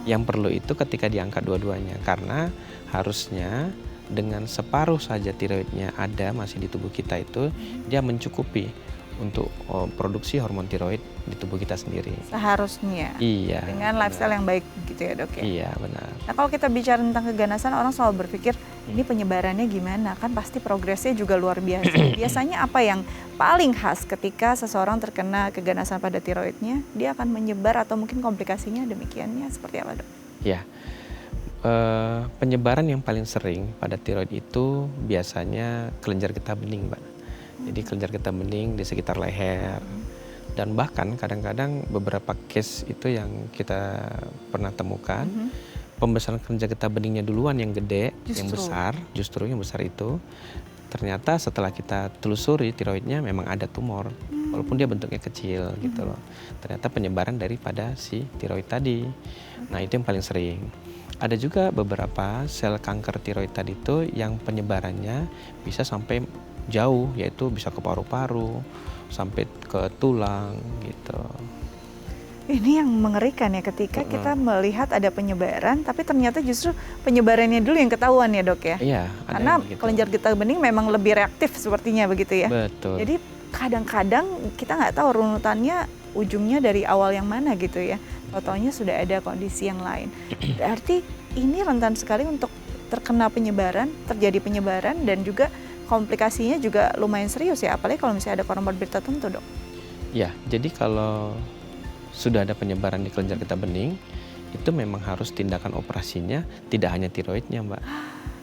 Yang perlu itu ketika diangkat dua-duanya, karena harusnya dengan separuh saja tiroidnya ada masih di tubuh kita itu dia mencukupi untuk produksi hormon tiroid di tubuh kita sendiri. Seharusnya. Iya. Dengan lifestyle yang baik gitu ya dok ya? Iya benar. Nah kalau kita bicara tentang keganasan, orang selalu berpikir ini penyebarannya gimana? Kan pasti progresnya juga luar biasa. Biasanya apa yang paling khas ketika seseorang terkena keganasan pada tiroidnya, dia akan menyebar atau mungkin komplikasinya demikiannya seperti apa dok? Ya, penyebaran yang paling sering pada tiroid itu biasanya kelenjar getah bening Mbak. Jadi kelenjar getah bening di sekitar leher. Dan bahkan kadang-kadang beberapa case itu yang kita pernah temukan, pembesaran kelenjar getah beningnya duluan yang gede, yang besar, justru yang besar itu. Ternyata setelah kita telusuri tiroidnya memang ada tumor, walaupun dia bentuknya kecil gitu loh. Ternyata penyebaran daripada si tiroid tadi. Nah itu yang paling sering. Ada juga beberapa sel kanker tiroid tadi itu yang penyebarannya bisa sampai jauh, yaitu bisa ke paru-paru, sampai ke tulang gitu. Ini yang mengerikan ya ketika kita melihat ada penyebaran, tapi ternyata justru penyebarannya dulu yang ketahuan ya dok ya? Iya. Karena kelenjar getah bening memang lebih reaktif sepertinya begitu ya? Betul. Jadi kadang-kadang kita nggak tahu runutannya ujungnya dari awal yang mana gitu ya. Totalnya sudah ada kondisi yang lain. Berarti ini rentan sekali untuk terkena penyebaran, terjadi penyebaran dan juga komplikasinya juga lumayan serius ya, apalagi kalau misalnya ada komorbid tertentu dok. Ya, jadi kalau sudah ada penyebaran di kelenjar getah bening, itu memang harus tindakan operasinya tidak hanya tiroidnya Mbak.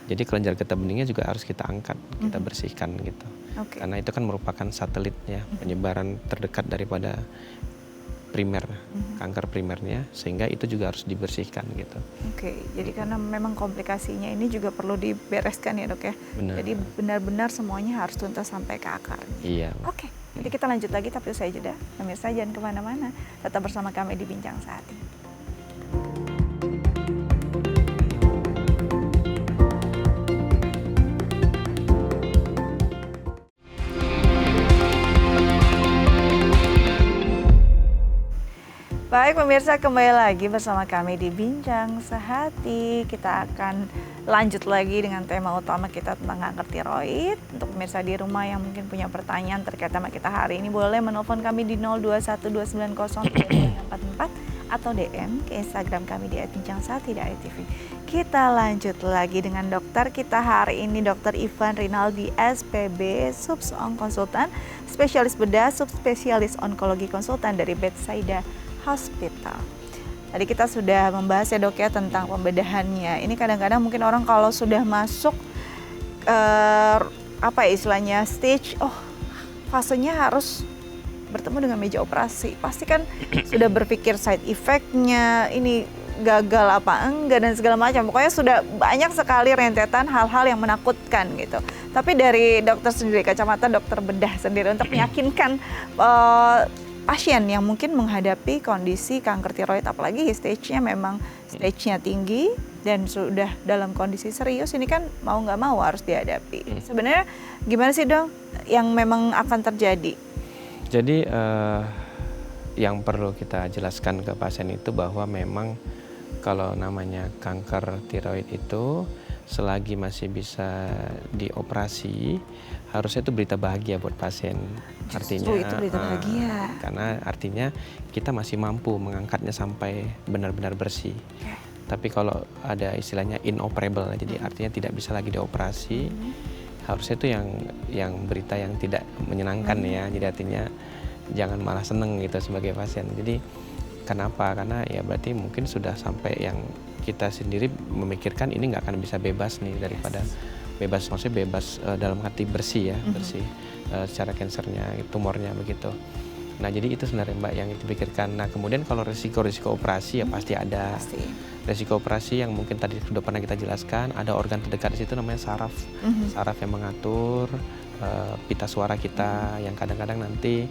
Jadi kelenjar getah beningnya juga harus kita angkat, kita bersihkan gitu. Karena itu kan merupakan satelitnya, penyebaran terdekat daripada primer, kanker primernya, sehingga itu juga harus dibersihkan gitu. Jadi karena memang komplikasinya ini juga perlu dibereskan ya dok ya. Benar. Jadi benar-benar semuanya harus tuntas sampai ke akarnya. Iya. Jadi kita lanjut lagi tapi usai jeda. Pemirsa jangan kemana-mana, tetap bersama kami di Bincang Sehati. Baik pemirsa, kembali lagi bersama kami di Bincang Sehati. Kita akan lanjut lagi dengan tema utama kita tentang kanker tiroid. Untuk pemirsa di rumah yang mungkin punya pertanyaan terkait tema kita hari ini, boleh menelpon kami di 0212903244 atau DM ke Instagram kami di @bincang_sehati.tv. Kita lanjut lagi dengan dokter kita hari ini, Dr. Ivan Rinaldi, SPB, Subs-Onc Konsultan, spesialis bedah, subspesialis onkologi konsultan dari Bethsaida Hospital. Tadi kita sudah membahas ya dok ya tentang pembedahannya. Ini kadang-kadang mungkin orang kalau sudah masuk istilahnya stage, fasenya harus bertemu dengan meja operasi. Pasti kan sudah berpikir side effect-nya, ini gagal apa enggak dan segala macam. Pokoknya sudah banyak sekali rentetan hal-hal yang menakutkan gitu. Tapi dari dokter sendiri, kacamata dokter bedah sendiri untuk meyakinkan pasien yang mungkin menghadapi kondisi kanker tiroid, apalagi stage-nya memang stage-nya tinggi dan sudah dalam kondisi serius, ini kan mau nggak mau harus dihadapi. Sebenarnya gimana sih dong yang memang akan terjadi? Jadi yang perlu kita jelaskan ke pasien itu bahwa memang kalau namanya kanker tiroid itu selagi masih bisa dioperasi, harusnya itu berita bahagia buat pasien. Artinya itu berita bahagia. Karena artinya kita masih mampu mengangkatnya sampai benar-benar bersih. Tapi kalau ada istilahnya inoperable, jadi artinya tidak bisa lagi dioperasi, harusnya itu yang berita yang tidak menyenangkan ya. Jadi artinya jangan malah seneng gitu sebagai pasien. Jadi kenapa? Karena ya berarti mungkin sudah sampai yang kita sendiri memikirkan ini nggak akan bisa bebas nih daripada bebas, maksudnya bebas dalam arti bersih ya, bersih secara kansernya, tumornya begitu. Nah jadi itu sebenarnya Mbak yang dipikirkan. Nah kemudian kalau risiko operasi ya pasti ada. Resiko operasi yang mungkin tadi sudah pernah kita jelaskan, ada organ terdekat di situ namanya saraf. Saraf yang mengatur pita suara kita, yang kadang-kadang nanti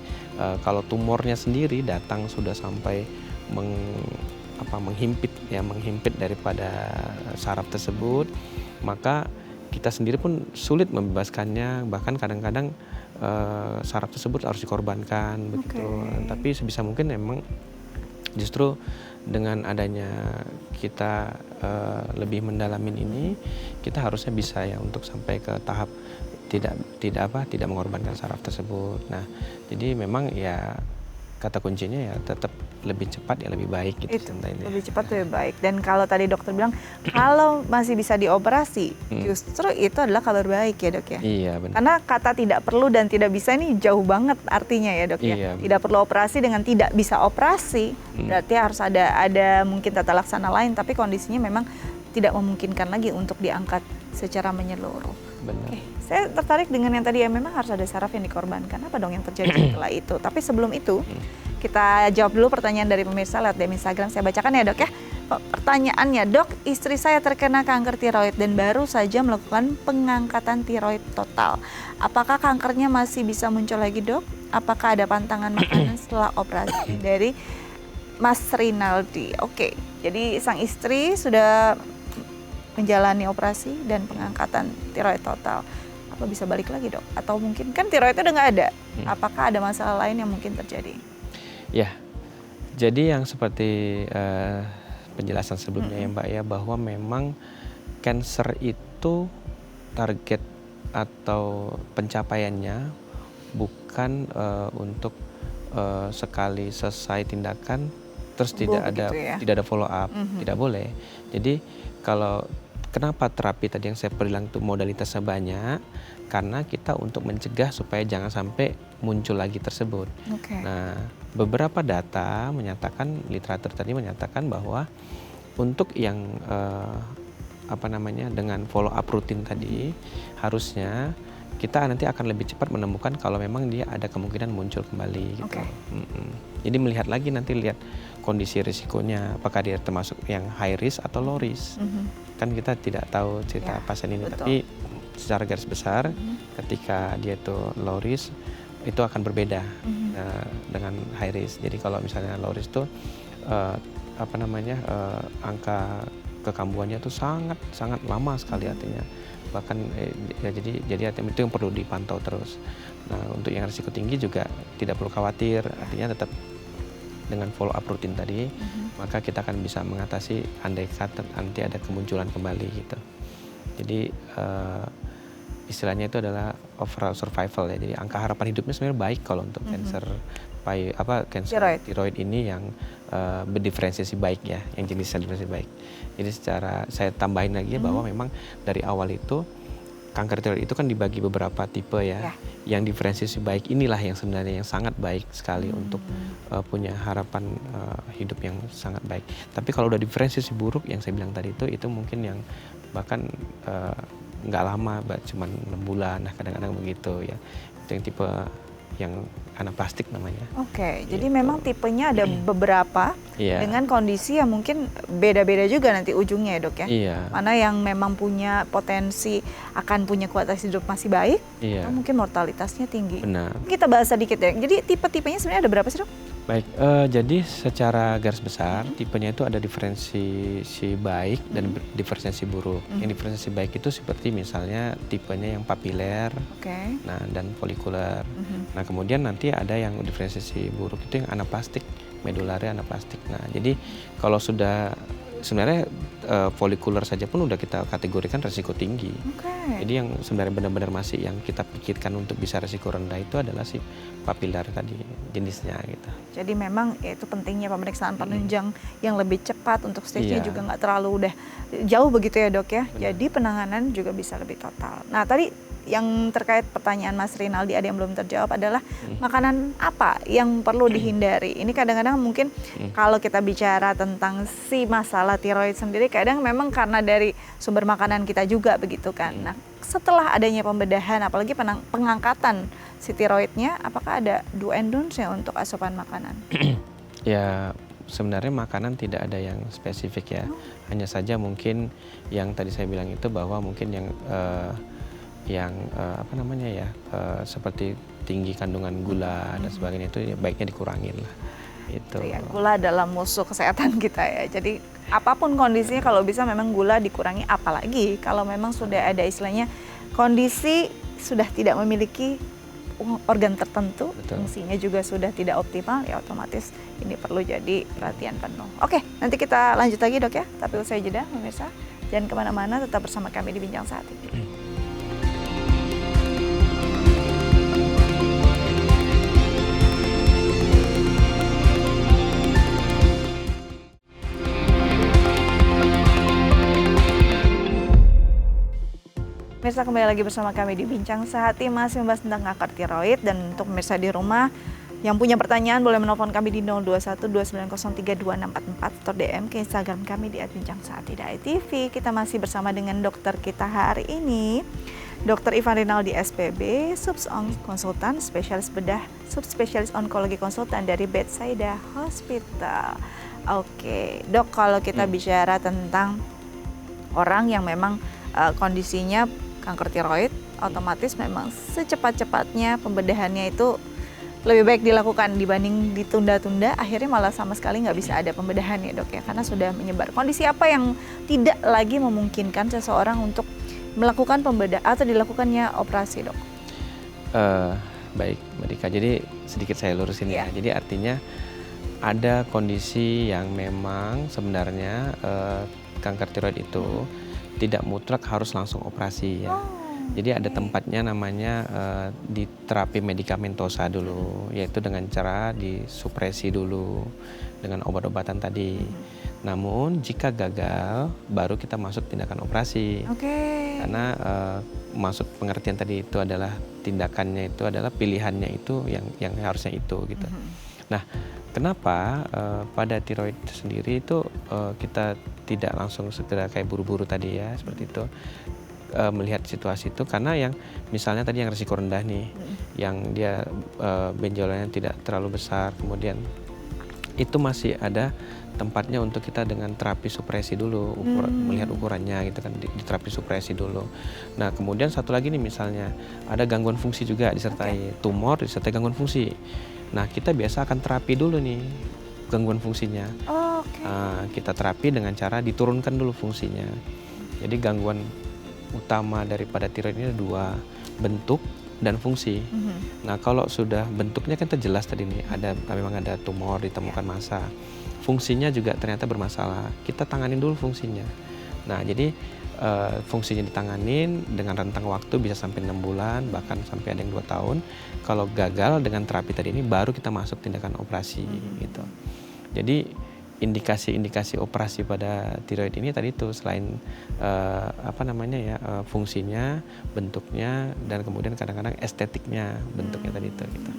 kalau tumornya sendiri datang sudah sampai menghimpit daripada saraf tersebut, maka kita sendiri pun sulit membebaskannya, bahkan kadang-kadang saraf tersebut harus dikorbankan begitu. Tapi sebisa mungkin memang justru dengan adanya kita lebih mendalamin ini, kita harusnya bisa ya untuk sampai ke tahap tidak mengorbankan saraf tersebut. Nah, jadi memang ya kata kuncinya ya tetap lebih cepat ya lebih baik gitu. Lebih cepat lebih baik. Dan kalau tadi dokter bilang kalau masih bisa dioperasi, justru itu adalah kabar baik ya dok ya. Iya benar. Karena kata tidak perlu dan tidak bisa ini jauh banget artinya ya dok ya. Tidak perlu operasi dengan tidak bisa operasi, berarti harus ada mungkin tata laksana lain, tapi kondisinya memang tidak memungkinkan lagi untuk diangkat secara menyeluruh. Benar. Oke, saya tertarik dengan yang tadi ya, memang harus ada saraf yang dikorbankan. Apa dong yang terjadi setelah itu? Tapi sebelum itu, kita jawab dulu pertanyaan dari pemirsa lewat DM Instagram. Saya bacakan ya dok ya. Pertanyaannya, dok, istri saya terkena kanker tiroid dan baru saja melakukan pengangkatan tiroid total. Apakah kankernya masih bisa muncul lagi dok? Apakah ada pantangan makanan setelah operasi? Dari Mas Rinaldi. Oke, jadi sang istri sudah menjalani operasi dan pengangkatan tiroid total. Apa bisa balik lagi dok? Atau mungkin kan tiroidnya udah nggak ada? Apakah ada masalah lain yang mungkin terjadi? Ya, jadi yang seperti penjelasan sebelumnya ya Mbak ya, bahwa memang cancer itu target atau pencapaiannya bukan untuk sekali selesai tindakan terus tidak ada follow up, tidak boleh. Jadi kalau kenapa terapi tadi yang saya bilang itu modalitasnya banyak, karena kita untuk mencegah supaya jangan sampai muncul lagi tersebut. Nah, beberapa data menyatakan, literatur tadi menyatakan bahwa untuk yang dengan follow up rutin tadi, harusnya kita nanti akan lebih cepat menemukan kalau memang dia ada kemungkinan muncul kembali gitu. Jadi melihat lagi, nanti lihat kondisi risikonya, apakah dia termasuk yang high risk atau low risk. Kan kita tidak tahu cerita pasien ini, tapi secara garis besar ketika dia itu low risk itu akan berbeda dengan high risk. Jadi kalau misalnya low risk itu angka kekambuhannya itu sangat lama sekali, artinya bahkan jadi artinya itu yang perlu dipantau terus. Nah, untuk yang risiko tinggi juga tidak perlu khawatir, artinya tetap dengan follow up rutin tadi, maka kita akan bisa mengatasi andai kata nanti ada kemunculan kembali gitu. Jadi istilahnya itu adalah overall survival ya. Jadi angka harapan hidupnya sebenarnya baik kalau untuk cancer tiroid ini yang berdiferensiasi baik ya, yang jenisnya diferensiasi baik. Jadi saya tambahin lagi bahwa memang dari awal itu kanker tiroid itu kan dibagi beberapa tipe ya. Yang diferensiasi baik inilah yang sebenarnya yang sangat baik sekali untuk punya harapan hidup yang sangat baik. Tapi kalau udah diferensiasi buruk yang saya bilang tadi itu mungkin yang bahkan nggak lama, cuma 6 bulan, nah kadang-kadang begitu ya. Itu yang tipe yang anaplastik namanya. Jadi memang tipenya ada beberapa dengan kondisi yang mungkin beda-beda juga nanti ujungnya ya dok ya. Mana yang memang punya potensi akan punya kualitas hidup masih baik, atau mungkin mortalitasnya tinggi. Benar. Kita bahas sedikit ya. Jadi tipe-tipenya sebenarnya ada berapa sih dok? Baik, jadi secara garis besar tipenya itu ada diferensiasi baik dan diferensiasi buruk. Yang diferensiasi baik itu seperti misalnya tipenya yang papiler, nah dan folikuler. Nah kemudian nanti ada yang diferensiasi buruk itu yang anaplastik, medulare anaplastik. Nah jadi kalau sudah sebenarnya folikuler saja pun udah kita kategorikan resiko tinggi. Oke. Jadi yang sebenarnya benar-benar masih yang kita pikirkan untuk bisa resiko rendah itu adalah si papilar tadi jenisnya gitu. Jadi memang ya itu pentingnya pemeriksaan penunjang yang lebih cepat untuk stage-nya Iya. juga nggak terlalu udah jauh begitu ya dok ya. Benar. Jadi penanganan juga bisa lebih total. Nah tadi yang terkait pertanyaan Mas Rinaldi ada yang belum terjawab adalah makanan apa yang perlu dihindari. Ini kadang-kadang mungkin kalau kita bicara tentang si masalah tiroid sendiri kadang memang karena dari sumber makanan kita juga begitu kan. Nah setelah adanya pembedahan apalagi pengangkatan si tiroidnya, apakah ada do and don'ts-nya untuk asupan makanan? Ya sebenarnya makanan tidak ada yang spesifik ya. Hanya saja mungkin yang tadi saya bilang itu bahwa mungkin yang apa namanya ya seperti tinggi kandungan gula dan sebagainya itu ya baiknya dikurangin lah. Itu. Ya, gula adalah musuh kesehatan kita ya. Jadi apapun kondisinya kalau bisa memang gula dikurangi, apalagi kalau memang sudah ada istilahnya kondisi sudah tidak memiliki organ tertentu, Betul. fungsinya juga sudah tidak optimal, ya otomatis ini perlu jadi perhatian penuh. Oke, nanti kita lanjut lagi dok ya, tapi usai jeda pemirsa. Jangan kemana-mana, tetap bersama kami di Bincang Saat ini. Pemirsa kembali lagi bersama kami di Bincang Sehati, masih membahas tentang kanker tiroid. Dan untuk pemirsa di rumah yang punya pertanyaan boleh menelpon kami di 0212903244 atau DM ke Instagram kami di @bincangsehati.tv. Kita masih bersama dengan dokter kita hari ini, Dr. Ivan Rinaldi SPB, konsultan spesialis bedah, subspesialis onkologi konsultan dari Bethsaida Hospital. Oke, dok, kalau kita bicara tentang orang yang memang kondisinya kanker tiroid, otomatis memang secepat-cepatnya pembedahannya itu lebih baik dilakukan dibanding ditunda-tunda, akhirnya malah sama sekali nggak bisa ada pembedahan ya dok ya, karena sudah menyebar. Kondisi apa yang tidak lagi memungkinkan seseorang untuk melakukan pembedahan atau dilakukannya operasi dok? Baik Mbak Dika, jadi sedikit saya lurusin ya. Iya. Jadi artinya ada kondisi yang memang sebenarnya kanker tiroid itu tidak mutlak harus langsung operasi ya. Jadi ada tempatnya namanya di terapi medikamentosa dulu, yaitu dengan cara disupresi dulu dengan obat-obatan tadi. Namun jika gagal, baru kita masuk tindakan operasi. Oke. Karena maksud pengertian tadi itu adalah tindakannya itu adalah pilihannya itu yang harusnya itu gitu. Nah, kenapa pada tiroid sendiri itu kita tidak langsung segera kayak buru-buru tadi ya seperti itu melihat situasi itu, karena yang misalnya tadi yang risiko rendah nih, yang dia benjolannya tidak terlalu besar, kemudian itu masih ada tempatnya untuk kita dengan terapi supresi dulu, melihat ukurannya gitu kan, di terapi supresi dulu. Nah kemudian satu lagi nih misalnya ada gangguan fungsi juga disertai tumor, disertai gangguan fungsi. Nah kita biasa akan terapi dulu nih gangguan fungsinya. Kita terapi dengan cara diturunkan dulu fungsinya. Jadi gangguan utama daripada tiroid ini ada dua, bentuk dan fungsi. Nah kalau sudah bentuknya kan jelas tadi nih, memang ada tumor ditemukan massa. Fungsinya juga ternyata bermasalah, kita tanganin dulu fungsinya. Nah jadi fungsinya ditanganin dengan rentang waktu bisa sampai 6 bulan, bahkan sampai ada yang 2 tahun. Kalau gagal dengan terapi tadi ini baru kita masuk tindakan operasi gitu. Jadi indikasi-indikasi operasi pada tiroid ini tadi itu selain fungsinya, bentuknya, dan kemudian kadang-kadang estetiknya bentuknya tadi itu gitu.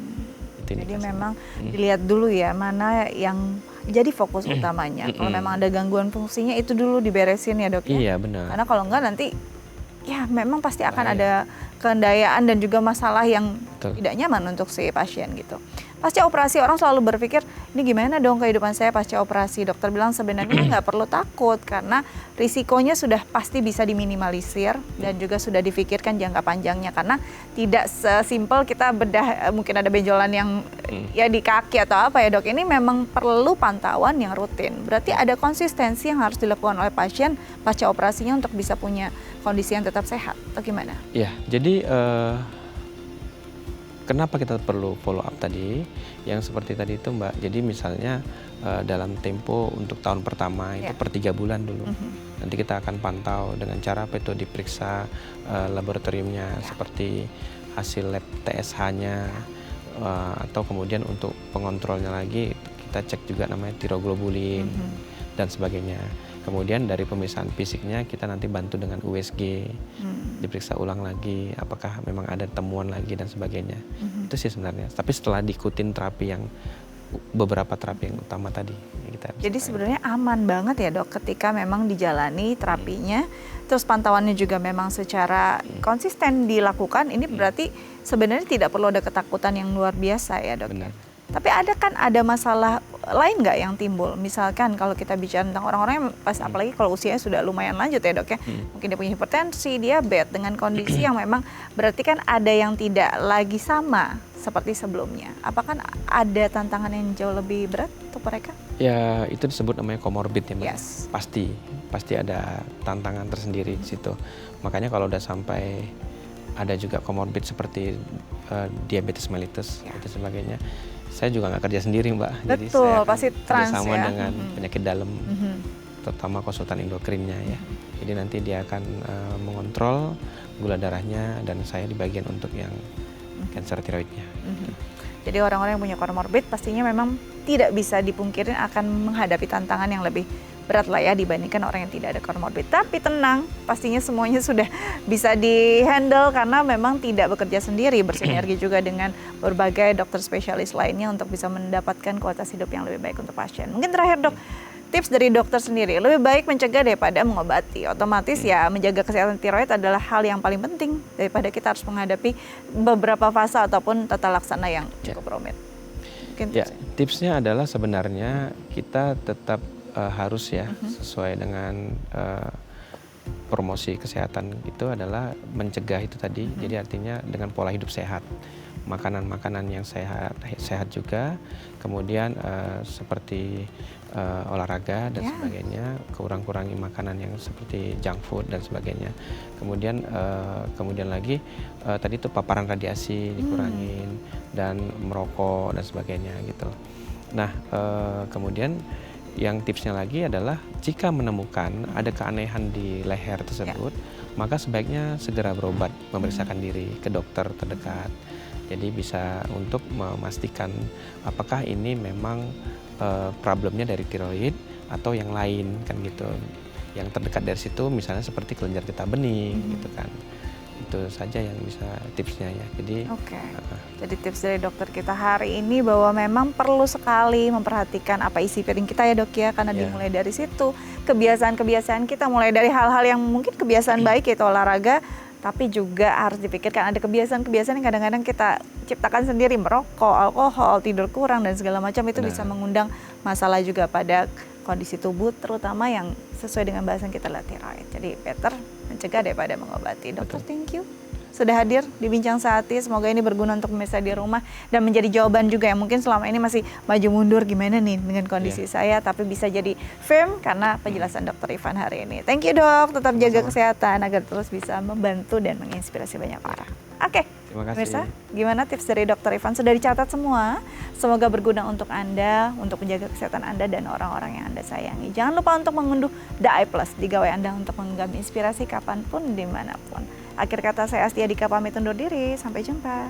Jadi memang dilihat dulu ya mana yang jadi fokus utamanya. Kalau memang ada gangguan fungsinya itu dulu diberesin ya dok ya. Iya benar. Karena kalau enggak nanti ya memang pasti akan ada kendayaan dan juga masalah yang tidak nyaman untuk si pasien gitu. Pasca operasi orang selalu berpikir, ini gimana dong kehidupan saya pasca operasi? Dokter bilang sebenarnya nggak perlu takut karena risikonya sudah pasti bisa diminimalisir dan juga sudah difikirkan jangka panjangnya, karena tidak sesimpel kita bedah mungkin ada benjolan yang ya di kaki atau apa ya dok. Ini memang perlu pantauan yang rutin. Berarti ada konsistensi yang harus dilakukan oleh pasien pasca operasinya untuk bisa punya kondisi yang tetap sehat atau gimana? Iya, jadi kenapa kita perlu follow up tadi? Yang seperti tadi itu Mbak, jadi misalnya dalam tempo untuk tahun pertama itu per 3 bulan dulu. Nanti kita akan pantau dengan cara apa itu diperiksa laboratoriumnya seperti hasil lab TSH-nya atau kemudian untuk pengontrolnya lagi kita cek juga namanya tiroglobulin dan sebagainya. Kemudian dari pemeriksaan fisiknya kita nanti bantu dengan USG, diperiksa ulang lagi apakah memang ada temuan lagi dan sebagainya. Itu sih sebenarnya. Tapi setelah diikutin terapi yang beberapa terapi yang utama tadi. Jadi sebenarnya aman banget ya dok ketika memang dijalani terapinya, terus pantauannya juga memang secara konsisten dilakukan, ini berarti sebenarnya tidak perlu ada ketakutan yang luar biasa ya dok. Benar. Tapi ada masalah lain nggak yang timbul? Misalkan kalau kita bicara tentang orang-orang yang apalagi kalau usianya sudah lumayan lanjut ya dok ya, mungkin dia punya hipertensi, diabetes dengan kondisi yang memang berarti kan ada yang tidak lagi sama seperti sebelumnya. Apakah ada tantangan yang jauh lebih berat untuk mereka? Ya itu disebut namanya comorbid ya Mbak. Yes. Pasti ada tantangan tersendiri di situ. Makanya kalau udah sampai ada juga comorbid seperti diabetes mellitus itu sebagainya. Saya juga nggak kerja sendiri Mbak. Betul, jadi saya pasti trans sama ya. dengan penyakit dalam, terutama konsultan endokrinnya ya. Jadi nanti dia akan mengontrol gula darahnya dan saya di bagian untuk yang kanker tiroidnya. Jadi orang-orang yang punya comorbid pastinya memang tidak bisa dipungkirin akan menghadapi tantangan yang lebih berat lah ya dibandingkan orang yang tidak ada comorbid. Tapi tenang, pastinya semuanya sudah bisa di-handle karena memang tidak bekerja sendiri, bersinergi juga dengan berbagai dokter spesialis lainnya untuk bisa mendapatkan kualitas hidup yang lebih baik untuk pasien. Mungkin terakhir dok, tips dari dokter sendiri, lebih baik mencegah daripada mengobati. Otomatis ya menjaga kesehatan tiroid adalah hal yang paling penting daripada kita harus menghadapi beberapa fase ataupun tata laksana yang cukup rumit. Mungkin tipsnya adalah sebenarnya kita tetap harus ya sesuai dengan promosi kesehatan itu adalah mencegah itu tadi. Jadi artinya dengan pola hidup sehat, makanan-makanan yang sehat juga, kemudian seperti olahraga dan sebagainya, kurang-kurangi makanan yang seperti junk food dan sebagainya. Kemudian lagi tadi itu paparan radiasi dikurangin dan merokok dan sebagainya gitu. Nah kemudian yang tipsnya lagi adalah jika menemukan ada keanehan di leher tersebut, maka sebaiknya segera berobat, memeriksakan diri ke dokter terdekat. Jadi bisa untuk memastikan apakah ini memang problemnya dari tiroid atau yang lain kan gitu. Yang terdekat dari situ misalnya seperti kelenjar getah bening gitu kan. Itu saja yang bisa tipsnya ya. Jadi jadi tips dari dokter kita hari ini bahwa memang perlu sekali memperhatikan apa isi piring kita ya dok ya, karena dimulai dari situ kebiasaan-kebiasaan kita, mulai dari hal-hal yang mungkin kebiasaan baik yaitu olahraga, tapi juga harus dipikirkan ada kebiasaan-kebiasaan yang kadang-kadang kita ciptakan sendiri, merokok, alkohol, tidur kurang dan segala macam itu bisa mengundang masalah juga pada kondisi tubuh terutama yang sesuai dengan bahasan kita adalah tiroid. Jadi better mencegah daripada mengobati. Dokter, thank you sudah hadir di Bincang Sehati. Semoga ini berguna untuk pemirsa di rumah dan menjadi jawaban juga yang mungkin selama ini masih maju mundur gimana nih dengan kondisi saya, tapi bisa jadi firm karena penjelasan Dokter Ivan hari ini. Thank you dok, tetap jaga kesehatan agar terus bisa membantu dan menginspirasi banyak orang. Oke. Terima kasih. Pemirsa, gimana tips dari Dokter Ivan? Sudah dicatat semua. Semoga berguna untuk Anda, untuk menjaga kesehatan Anda dan orang-orang yang Anda sayangi. Jangan lupa untuk mengunduh The I Plus di gawai Anda untuk menggenggam inspirasi kapanpun, dimanapun. Akhir kata saya Astia Dika pamit undur diri. Sampai jumpa.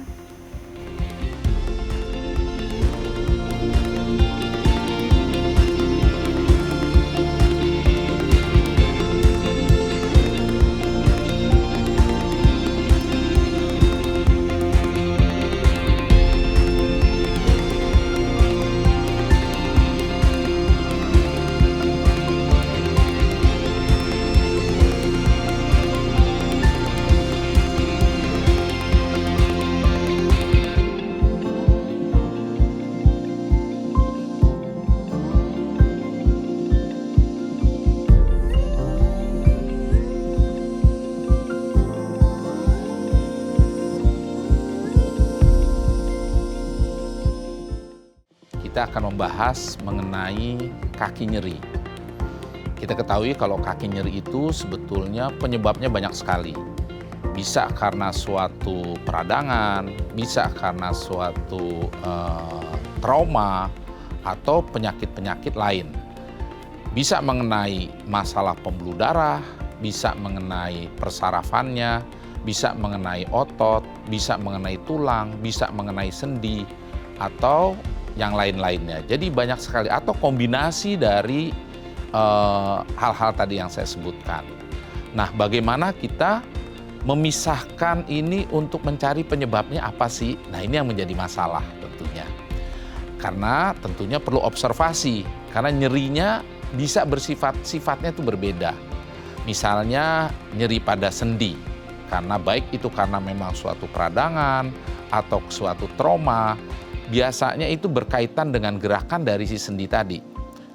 Kita akan membahas mengenai kaki nyeri. Kita ketahui kalau kaki nyeri itu sebetulnya penyebabnya banyak sekali. bisa karena suatu peradangan, bisa karena suatu trauma, atau penyakit-penyakit lain. Bisa mengenai masalah pembuluh darah, bisa mengenai persarafannya, bisa mengenai otot, bisa mengenai tulang, bisa mengenai sendi, atau yang lain-lainnya. Jadi banyak sekali, atau kombinasi dari hal-hal tadi yang saya sebutkan. Nah, bagaimana kita memisahkan ini untuk mencari penyebabnya apa sih? Nah, ini yang menjadi masalah tentunya. Karena tentunya perlu observasi, karena nyerinya bisa sifatnya itu berbeda. Misalnya nyeri pada sendi, karena baik itu karena memang suatu peradangan atau suatu trauma, biasanya itu berkaitan dengan gerakan dari si sendi tadi.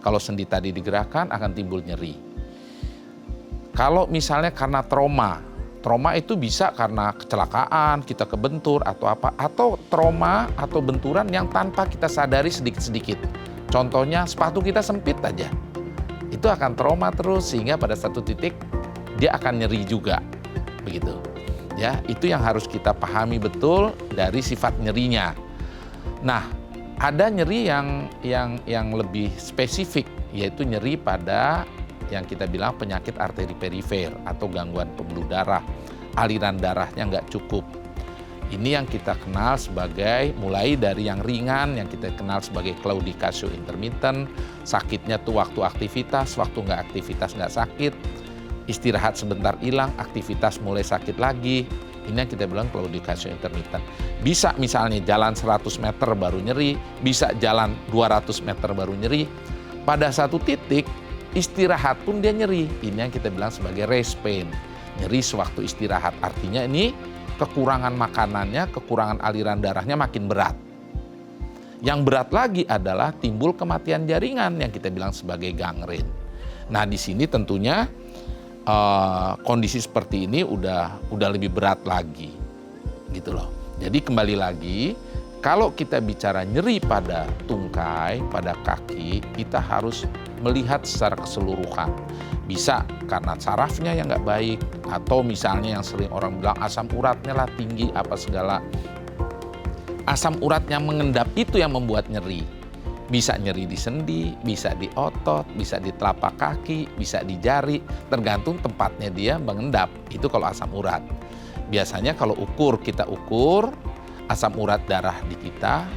Kalau sendi tadi digerakkan akan timbul nyeri. Kalau misalnya karena trauma itu bisa karena kecelakaan, kita kebentur atau apa, atau trauma atau benturan yang tanpa kita sadari sedikit-sedikit. Contohnya sepatu kita sempit aja, itu akan trauma terus sehingga pada satu titik dia akan nyeri juga, begitu. Ya, itu yang harus kita pahami betul dari sifat nyerinya. Nah, ada nyeri yang lebih spesifik, yaitu nyeri pada yang kita bilang penyakit arteri perifer atau gangguan pembuluh darah, aliran darahnya nggak cukup. Ini yang kita kenal sebagai, mulai dari yang ringan, yang kita kenal sebagai claudication intermittent, sakitnya tuh waktu aktivitas, waktu nggak aktivitas nggak sakit, istirahat sebentar hilang, aktivitas mulai sakit lagi. Ini yang kita bilang claudication intermittent. Bisa misalnya jalan 100 meter baru nyeri, bisa jalan 200 meter baru nyeri. Pada satu titik istirahat pun dia nyeri. Ini yang kita bilang sebagai rest pain. Nyeri sewaktu istirahat. Artinya ini kekurangan makanannya, kekurangan aliran darahnya makin berat. Yang berat lagi adalah timbul kematian jaringan yang kita bilang sebagai gangren. Nah, di sini tentunya kondisi seperti ini udah lebih berat lagi, gitu loh. Jadi kembali lagi, kalau kita bicara nyeri pada tungkai, pada kaki, kita harus melihat secara keseluruhan. Bisa karena sarafnya yang nggak baik, atau misalnya yang sering orang bilang asam uratnya lah tinggi, apa segala. Asam urat yang mengendap itu yang membuat nyeri. Bisa nyeri di sendi, bisa di otot, bisa di telapak kaki, bisa di jari, tergantung tempatnya dia mengendap. Itu kalau asam urat. Biasanya kalau kita ukur asam urat darah di kita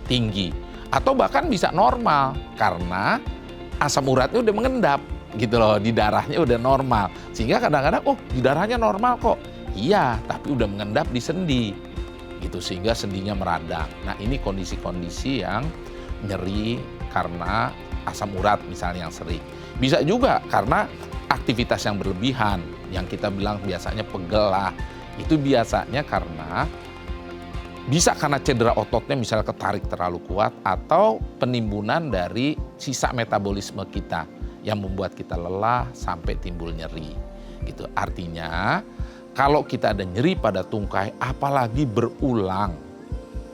tinggi. Atau bahkan bisa normal, karena asam uratnya udah mengendap gitu loh, di darahnya udah normal. Sehingga kadang-kadang, di darahnya normal kok. Iya, tapi udah mengendap di sendi. Gitu, sehingga sendinya meradang. Nah, ini kondisi-kondisi yang nyeri karena asam urat misalnya yang sering. Bisa juga karena aktivitas yang berlebihan, yang kita bilang biasanya pegel lah. Itu biasanya bisa karena cedera ototnya misalnya ketarik terlalu kuat, atau penimbunan dari sisa metabolisme kita yang membuat kita lelah sampai timbul nyeri. Gitu. Artinya kalau kita ada nyeri pada tungkai, apalagi berulang,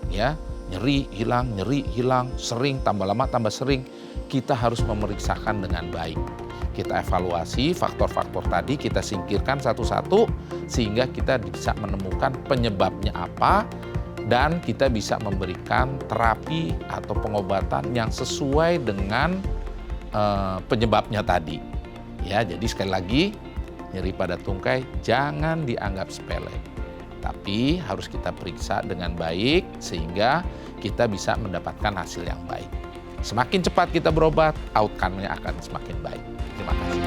ya, nyeri hilang, sering, tambah lama tambah sering, kita harus memeriksakan dengan baik. Kita evaluasi faktor-faktor tadi, kita singkirkan satu-satu sehingga kita bisa menemukan penyebabnya apa, dan kita bisa memberikan terapi atau pengobatan yang sesuai dengan penyebabnya tadi. Ya, jadi sekali lagi, nyeri pada tungkai jangan dianggap sepele, tapi harus kita periksa dengan baik sehingga kita bisa mendapatkan hasil yang baik. Semakin cepat kita berobat, outcome-nya akan semakin baik. Terima kasih.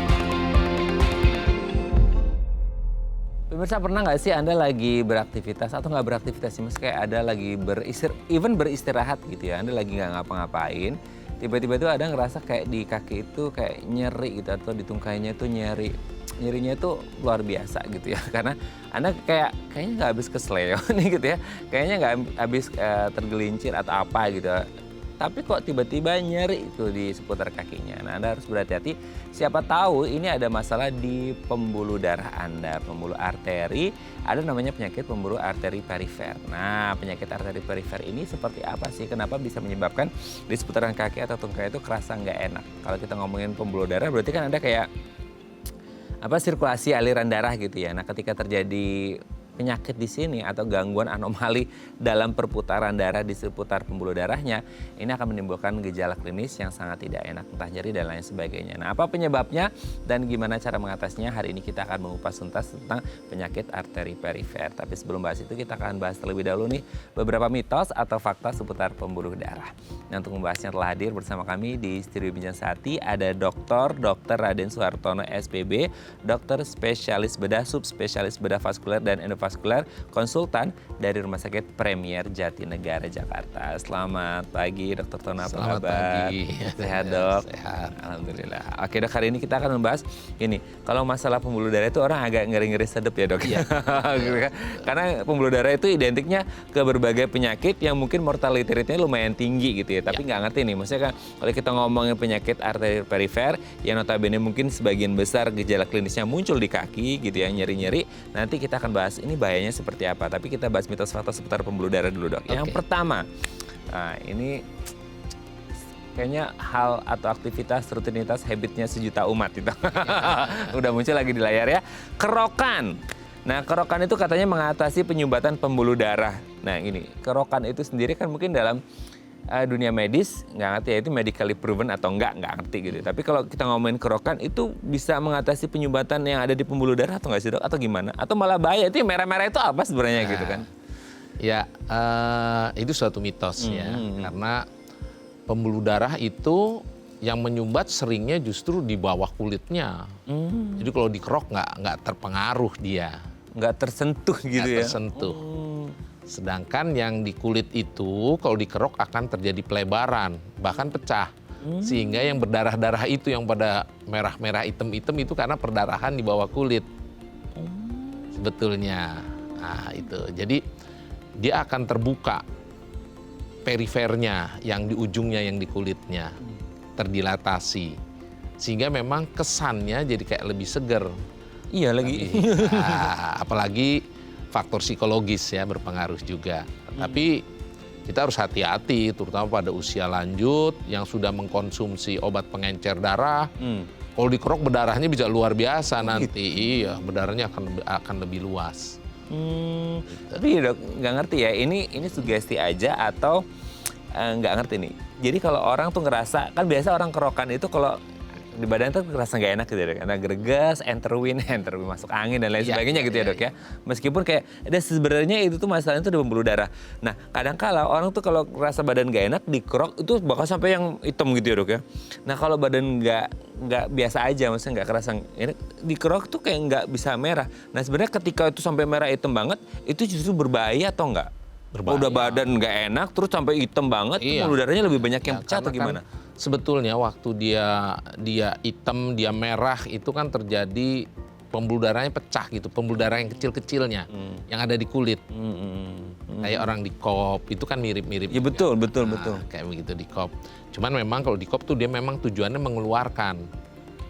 Pemirsa, pernah nggak sih Anda lagi beraktivitas atau nggak beraktivitas sih, Mas, kayak ada lagi beristirahat gitu ya, Anda lagi nggak ngapa-ngapain, tiba-tiba itu ada ngerasa kayak di kaki itu kayak nyeri gitu, atau di tungkainya itu nyerinya itu luar biasa gitu ya, karena Anda kayaknya nggak habis kesleo nih gitu ya, kayaknya nggak habis tergelincir atau apa gitu, tapi kok tiba-tiba nyeri itu di seputar kakinya. Nah, Anda harus berhati-hati, siapa tahu ini ada masalah di pembuluh darah Anda, pembuluh arteri, ada namanya penyakit pembuluh arteri perifer. Nah, penyakit arteri perifer ini seperti apa sih? Kenapa bisa menyebabkan di seputaran kaki atau tungkai itu kerasa nggak enak? Kalau kita ngomongin pembuluh darah berarti kan Anda kayak sirkulasi aliran darah gitu ya. Nah, ketika terjadi penyakit di sini atau gangguan anomali dalam perputaran darah di seputar pembuluh darahnya, ini akan menimbulkan gejala klinis yang sangat tidak enak, entah nyeri dan lain sebagainya. Nah, apa penyebabnya dan gimana cara mengatasinya? Hari ini kita akan mengupas tuntas tentang penyakit arteri perifer. Tapi sebelum bahas itu, kita akan bahas terlebih dahulu nih beberapa mitos atau fakta seputar pembuluh darah. Nah, untuk membahasnya telah hadir bersama kami di Studio Bincang Sehati ada Dr. Raden Suhartono SPB, dokter spesialis bedah, subspesialis bedah vaskuler dan endovaskuler, konsultan dari Rumah Sakit Premier Jatinegara Jakarta. Selamat pagi Dr. Tono, apa Selamat kabar? pagi. Sehat dok? Sehat. Alhamdulillah. Oke dok, hari ini kita akan membahas ini. Kalau masalah pembuluh darah itu orang agak ngeri-ngeri sedep ya dok. Iya. Karena pembuluh darah itu identiknya ke berbagai penyakit yang mungkin mortality rate-nya lumayan tinggi gitu ya. Tapi nggak ngerti nih, maksudnya kan kalau kita ngomongin penyakit arteri perifer, yang notabene mungkin sebagian besar gejala klinisnya muncul di kaki gitu ya, nyeri-nyeri. Nanti kita akan bahas ini bahayanya seperti apa. Tapi kita bahas mitos fakta seputar pembuluh darah dulu dok. Yang pertama, nah ini kayaknya hal atau aktivitas rutinitas habitnya sejuta umat itu. Udah muncul lagi di layar ya. Kerokan. Nah, kerokan itu katanya mengatasi penyumbatan pembuluh darah. Nah, ini kerokan itu sendiri kan mungkin dalam dunia medis nggak ngerti ya itu medically proven atau nggak ngerti gitu. Tapi kalau kita ngomongin kerokan itu bisa mengatasi penyumbatan yang ada di pembuluh darah atau nggak sih dok? Atau gimana? Atau malah bahaya? Itu yang merah-merah itu apa sebenarnya gitu kan? Ya, itu suatu mitos ya, karena pembuluh darah itu yang menyumbat seringnya justru di bawah kulitnya. Jadi kalau dikerok nggak terpengaruh dia. Nggak tersentuh gitu Nggak ya? tersentuh. Sedangkan yang di kulit itu kalau dikerok akan terjadi pelebaran, bahkan pecah. Sehingga yang berdarah-darah itu yang pada merah-merah hitam-hitam itu karena perdarahan di bawah kulit. Sebetulnya. Nah, itu. Jadi dia akan terbuka perifernya yang di ujungnya yang di kulitnya terdilatasi. Sehingga memang kesannya jadi kayak lebih seger. Iya lagi. Apalagi faktor psikologis ya berpengaruh juga. Tapi kita harus hati-hati terutama pada usia lanjut yang sudah mengkonsumsi obat pengencer darah. Kalau dikerok berdarahnya bisa luar biasa nanti. Iya, berdarahnya akan lebih luas. Tapi ya dok, nggak ngerti ya, ini sugesti aja atau nggak ngerti nih. Jadi kalau orang tuh ngerasa, kan biasa orang kerokan itu kalau di badan tuh ngerasa nggak enak gitu ya dok, karena greges, enterwin masuk angin dan lain sebagainya gitu ya dok ya. Meskipun kayak ada sebenarnya itu tuh masalahnya tuh di pembuluh darah. Nah kadang kala orang tuh kalau ngerasa badan nggak enak dikerok itu bakal sampai yang hitam gitu ya dok ya. Nah kalau badan nggak biasa aja, maksudnya nggak kerasa enak, dikerok tuh kayak nggak bisa merah. Nah sebenarnya ketika itu sampai merah hitam banget, itu justru berbahaya atau enggak? Berbahaya. Udah badan nggak enak terus sampai hitam banget, pembuluh darahnya lebih banyak yang pecah atau gimana? Sebetulnya waktu dia hitam, dia merah itu kan terjadi pembuluh darahnya pecah gitu, pembuluh darah yang kecil-kecilnya yang ada di kulit. Kayak orang di kop itu kan mirip-mirip. Ya betul, betul. Kayak begitu di kop. Cuman memang kalau di kop tuh dia memang tujuannya mengeluarkan.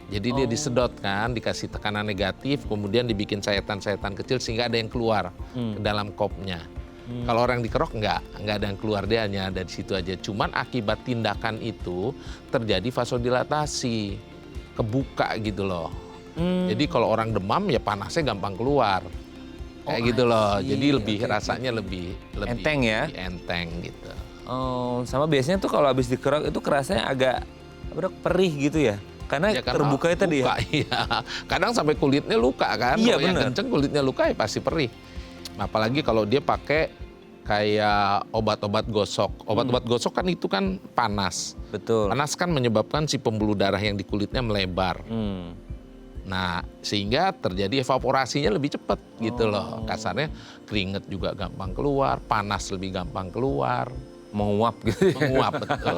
Jadi dia disedot kan, dikasih tekanan negatif, kemudian dibikin sayetan-sayetan kecil sehingga ada yang keluar ke dalam kopnya. Kalau orang dikerok nggak ada yang keluar, dia hanya ada di situ aja. Cuman akibat tindakan itu terjadi vasodilatasi, kebuka gitu loh. Jadi kalau orang demam ya panasnya gampang keluar, kayak gitu loh. Jadi lebih rasanya lebih enteng ya? lebih enteng gitu. Oh, sama biasanya tuh kalau habis dikerok itu kerasanya agak perih gitu ya? Karena Ya, terbuka itu tadi ya? Iya. Kadang sampai kulitnya luka kan. Iya, Kalau yang benar. kenceng kulitnya luka ya pasti perih. Apalagi kalau dia pakai kayak obat-obat gosok. Obat-obat gosok kan itu kan panas. Betul. Panas kan menyebabkan si pembuluh darah yang di kulitnya melebar. Nah, sehingga terjadi evaporasinya lebih cepat gitu loh. Kasarnya keringet juga gampang keluar, panas lebih gampang keluar. Menguap gitu. Menguap betul.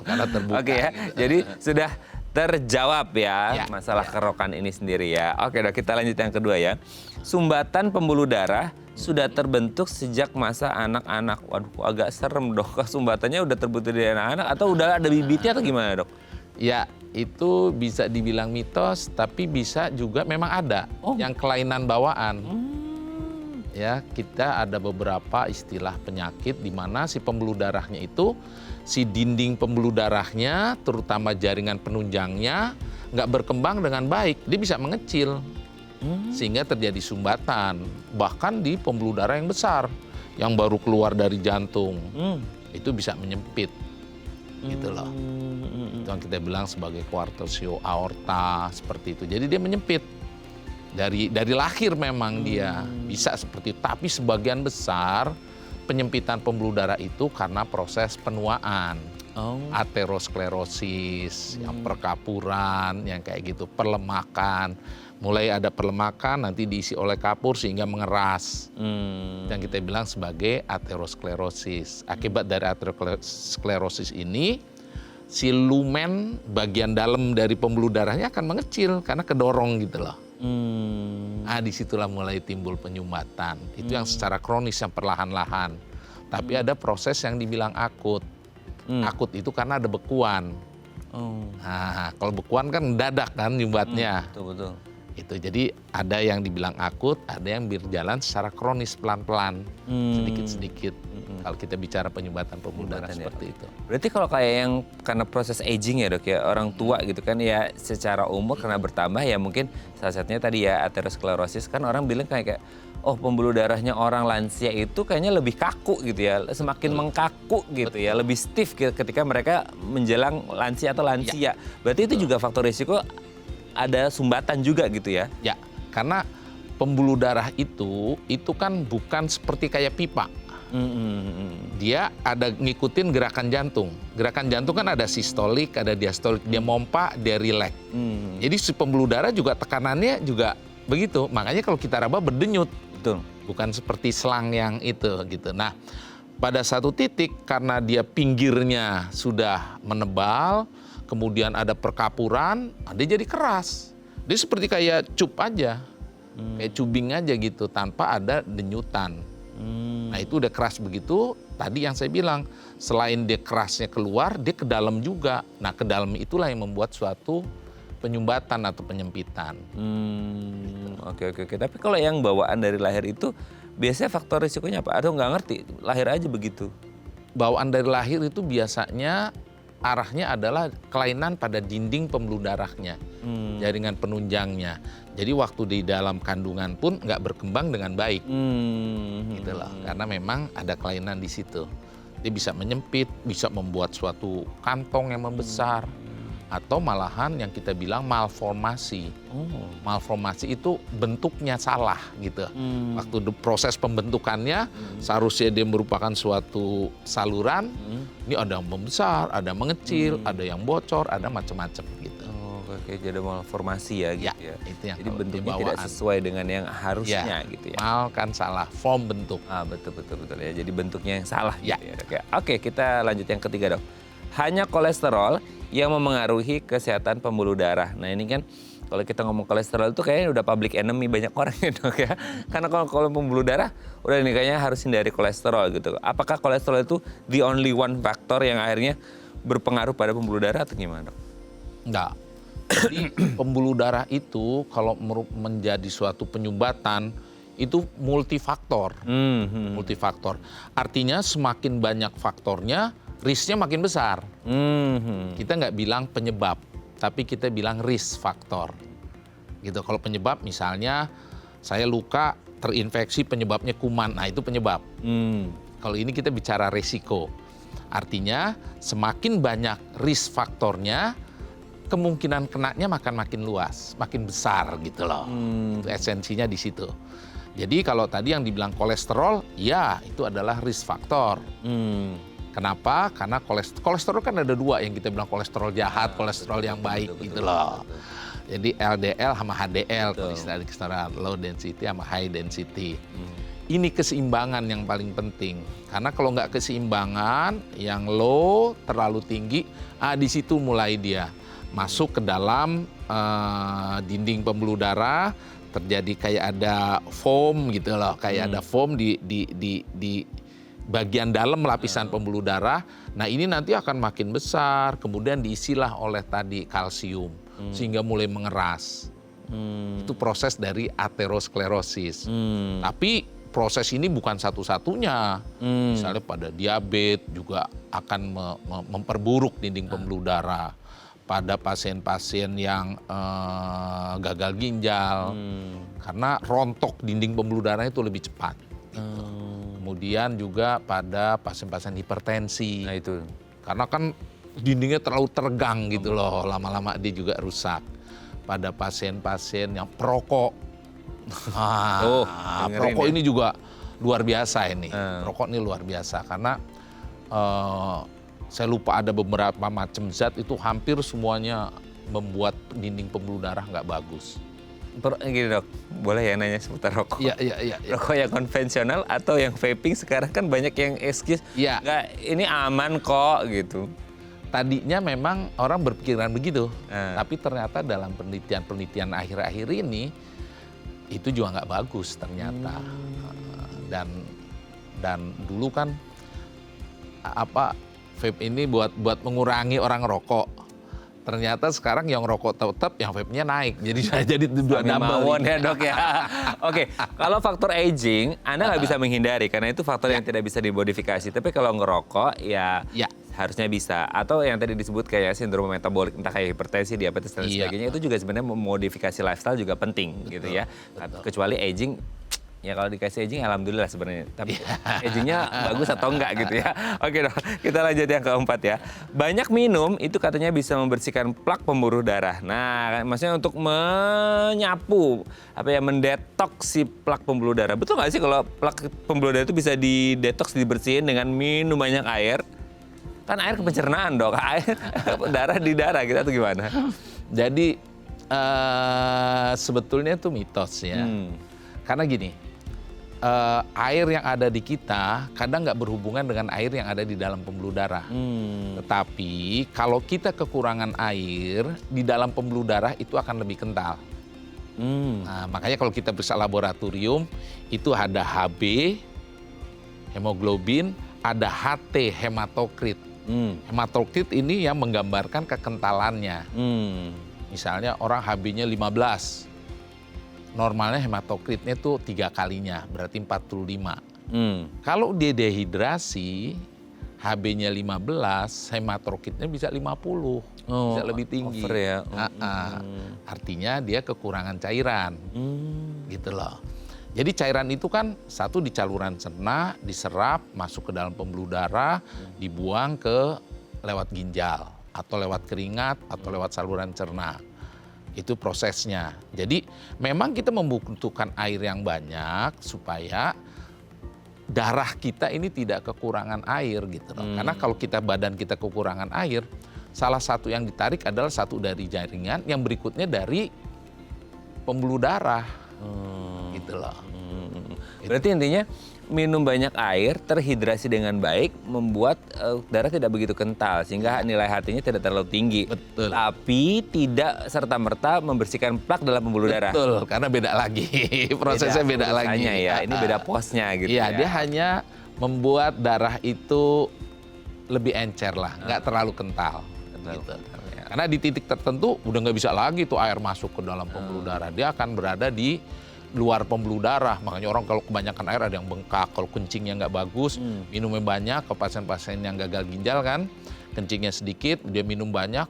Karena terbuka. Oke ya, gitu. jadi sudah terjawab ya Ya, masalah kerokan ini sendiri ya. Oke dok, kita lanjut yang kedua ya. Sumbatan pembuluh darah sudah terbentuk sejak masa anak-anak. Waduh, agak serem dok. Sumbatannya udah terbentuk dari anak-anak atau udah ada bibitnya atau gimana dok? Ya, itu bisa dibilang mitos, tapi bisa juga memang ada yang kelainan bawaan. Ya, kita ada beberapa istilah penyakit di mana si pembuluh darahnya itu, si dinding pembuluh darahnya, terutama jaringan penunjangnya, nggak berkembang dengan baik, dia bisa mengecil. Sehingga terjadi sumbatan. Bahkan di pembuluh darah yang besar, yang baru keluar dari jantung, itu bisa menyempit. Gitu loh. Itu yang kita bilang sebagai coarctosio aorta, seperti itu. Jadi dia menyempit. Dari lahir memang dia bisa seperti itu. Tapi sebagian besar penyempitan pembuluh darah itu karena proses penuaan. Aterosklerosis, yang perkapuran, yang kayak gitu, perlemakan. Mulai ada perlemakan, nanti diisi oleh kapur sehingga mengeras. Yang kita bilang sebagai aterosklerosis. Akibat dari aterosklerosis ini, si lumen bagian dalam dari pembuluh darahnya akan mengecil karena kedorong gitu loh. Disitulah mulai timbul penyumbatan. Itu yang secara kronis, yang perlahan-lahan. Tapi ada proses yang dibilang akut. Akut itu karena ada bekuan. Nah, kalau bekuan kan mendadak kan nyumbatnya. Betul. Itu jadi ada yang dibilang akut, ada yang berjalan secara kronis pelan-pelan, sedikit-sedikit. Kalau kita bicara penyumbatan pembuluh darah seperti itu. Berarti kalau kayak yang karena proses aging ya dok ya, orang tua gitu kan ya secara umur karena bertambah ya mungkin salah satunya tadi ya aterosklerosis kan orang bilang kayak oh pembuluh darahnya orang lansia itu kayaknya lebih kaku gitu ya, semakin mengkaku gitu ya, lebih stiff ketika mereka menjelang lansia atau lansia. Berarti itu juga faktor risiko ada sumbatan juga gitu ya? Ya, karena pembuluh darah itu kan bukan seperti kayak pipa. Dia ada ngikutin gerakan jantung. Gerakan jantung kan ada sistolik, ada diastolik. Dia mompa, dia rileks. Jadi si pembuluh darah juga tekanannya juga begitu. Makanya kalau kita raba berdenyut. Betul. Bukan seperti selang yang itu gitu. Nah, pada satu titik karena dia pinggirnya sudah menebal, kemudian ada perkapuran, dia jadi keras. Dia seperti kayak cup aja, kayak cubing aja gitu, tanpa ada denyutan. Nah itu udah keras begitu, tadi yang saya bilang, selain dia kerasnya keluar, dia ke dalam juga. Nah ke dalam itulah yang membuat suatu penyumbatan atau penyempitan. Oke. Tapi kalau yang bawaan dari lahir itu, biasanya faktor risikonya apa? Atau nggak ngerti, lahir aja begitu? Bawaan dari lahir itu biasanya arahnya adalah kelainan pada dinding pembuluh darahnya, jaringan penunjangnya. Jadi waktu di dalam kandungan pun nggak berkembang dengan baik, gitu loh. Karena memang ada kelainan di situ. Dia bisa menyempit, bisa membuat suatu kantong yang membesar, atau malahan yang kita bilang malformasi. Malformasi itu bentuknya salah, gitu. Waktu proses pembentukannya, seharusnya dia merupakan suatu saluran. Ini ada yang membesar, ada yang mengecil, ada yang bocor, ada macam-macam gitu. Oke, jadi malformasi ya gitu ya. Itu yang jadi bentuknya tidak sesuai dengan yang harusnya gitu ya. Mal kan salah, form bentuk. Betul ya. Jadi bentuknya yang salah gitu ya dok ya. Oke, kita lanjut yang ketiga dok. Hanya kolesterol yang memengaruhi kesehatan pembuluh darah. Nah ini kan kalau kita ngomong kolesterol itu kayaknya udah public enemy banyak orang ya dok ya. Karena kalau pembuluh darah udah nih kayaknya harus hindari kolesterol gitu. Apakah kolesterol itu the only one faktor yang akhirnya berpengaruh pada pembuluh darah atau gimana dok? Enggak. Jadi pembuluh darah itu kalau menjadi suatu penyumbatan itu multifaktor. Multifaktor. Artinya semakin banyak faktornya, risknya makin besar. Kita nggak bilang penyebab, tapi kita bilang risk faktor. Gitu. Kalau penyebab misalnya saya luka terinfeksi penyebabnya kuman, nah itu penyebab. Kalau ini kita bicara resiko. Artinya semakin banyak risk faktornya, kemungkinan kenanya makin luas, makin besar gitu loh. Itu esensinya di situ. Jadi kalau tadi yang dibilang kolesterol, ya itu adalah risk faktor. Kenapa? Karena kolesterol kan ada dua yang kita bilang kolesterol jahat, kolesterol yang baik gitu loh. Jadi LDL sama HDL, kalau istilah low density sama high density. Ini keseimbangan yang paling penting. Karena kalau nggak keseimbangan, yang low terlalu tinggi, di situ mulai dia masuk ke dalam dinding pembuluh darah, terjadi kayak ada foam gitu loh, kayak ada foam di bagian dalam lapisan pembuluh darah. Nah ini nanti akan makin besar, kemudian diisilah oleh tadi kalsium, sehingga mulai mengeras. Itu proses dari aterosklerosis. Tapi proses ini bukan satu-satunya. Misalnya pada diabetes juga akan memperburuk dinding pembuluh darah. pada pasien-pasien yang gagal ginjal, karena rontok dinding pembuluh darah itu lebih cepat. Kemudian juga pada pasien-pasien hipertensi. Nah itu. Karena kan dindingnya terlalu tegang gitu loh, lama-lama dia juga rusak. Pada pasien-pasien yang perokok. Perokok ini juga luar biasa ini. Perokok ini luar biasa karena saya lupa ada beberapa macam zat itu hampir semuanya membuat dinding pembuluh darah nggak bagus. Gini dok, boleh ya nanya seputar rokok? Iya. Rokok yang konvensional atau yang vaping sekarang kan banyak yang excuse, Iya. nggak ini aman kok gitu. Tadinya memang orang berpikiran begitu, tapi ternyata dalam penelitian akhir-akhir ini itu juga nggak bagus ternyata. Dan dulu kan vape ini buat mengurangi orang rokok. Ternyata sekarang yang rokok tetap, yang vape-nya naik. Jadi dua double. Ya dok ya. Oke, kalau faktor aging, Anda nggak bisa menghindari karena itu faktor yang tidak bisa dimodifikasi. Tapi kalau ngerokok ya harusnya bisa. Atau yang tadi disebut kayak sindrom metabolik, entah kayak hipertensi, diabetes dan sebagainya, itu juga sebenarnya memodifikasi lifestyle juga penting gitu ya. Kecuali aging. Ya kalau dikasih aging alhamdulillah sebenarnya. Tapi agingnya bagus atau enggak gitu ya. Oke dok, kita lanjut yang keempat ya. Banyak minum itu katanya bisa membersihkan plak pembuluh darah. Nah maksudnya untuk menyapu, mendetoks si plak pembuluh darah. Betul nggak sih kalau plak pembuluh darah itu bisa didetoks, dibersihin dengan minum banyak air? Kan air ke pencernaan dok, air darah di darah gitu atau gimana? Jadi sebetulnya itu mitos ya. Karena gini, air yang ada di kita kadang nggak berhubungan dengan air yang ada di dalam pembuluh darah. Tetapi kalau kita kekurangan air di dalam pembuluh darah itu akan lebih kental. Nah, makanya kalau kita periksa laboratorium itu ada Hb, hemoglobin, ada HT, hematokrit. Hematokrit ini yang menggambarkan kekentalannya. Misalnya orang Hb-nya 15. Normalnya hematokritnya tuh 3 kalinya, berarti 45. Kalau dia dehidrasi, Hb-nya 15, hematokritnya bisa 50, bisa lebih tinggi. Over ya. Artinya dia kekurangan cairan, gitu loh. Jadi cairan itu kan satu di saluran cerna, diserap, masuk ke dalam pembuluh darah, dibuang ke lewat ginjal, atau lewat keringat, atau lewat saluran cerna. Itu prosesnya. Jadi memang kita membutuhkan air yang banyak supaya darah kita ini tidak kekurangan air gitu loh. Karena kalau badan kita kekurangan air, salah satu yang ditarik adalah satu dari jaringan, yang berikutnya dari pembuluh darah. Gitu loh. Berarti intinya minum banyak air, terhidrasi dengan baik, membuat darah tidak begitu kental sehingga nilai HT-nya tidak terlalu tinggi. Betul. Tapi tidak serta-merta membersihkan plak dalam pembuluh darah. Betul, karena beda lagi. Prosesnya beda lagi. Ya, ini beda posnya gitu ya. Dia hanya membuat darah itu lebih encer lah, nggak terlalu kental. Gitu. Ya. Karena di titik tertentu udah nggak bisa lagi tuh air masuk ke dalam pembuluh darah. Dia akan berada di luar pembuluh darah. Makanya orang kalau kebanyakan air ada yang bengkak, kalau kencingnya nggak bagus, minumnya banyak. Ke pasien-pasien yang gagal ginjal kan, kencingnya sedikit, dia minum banyak,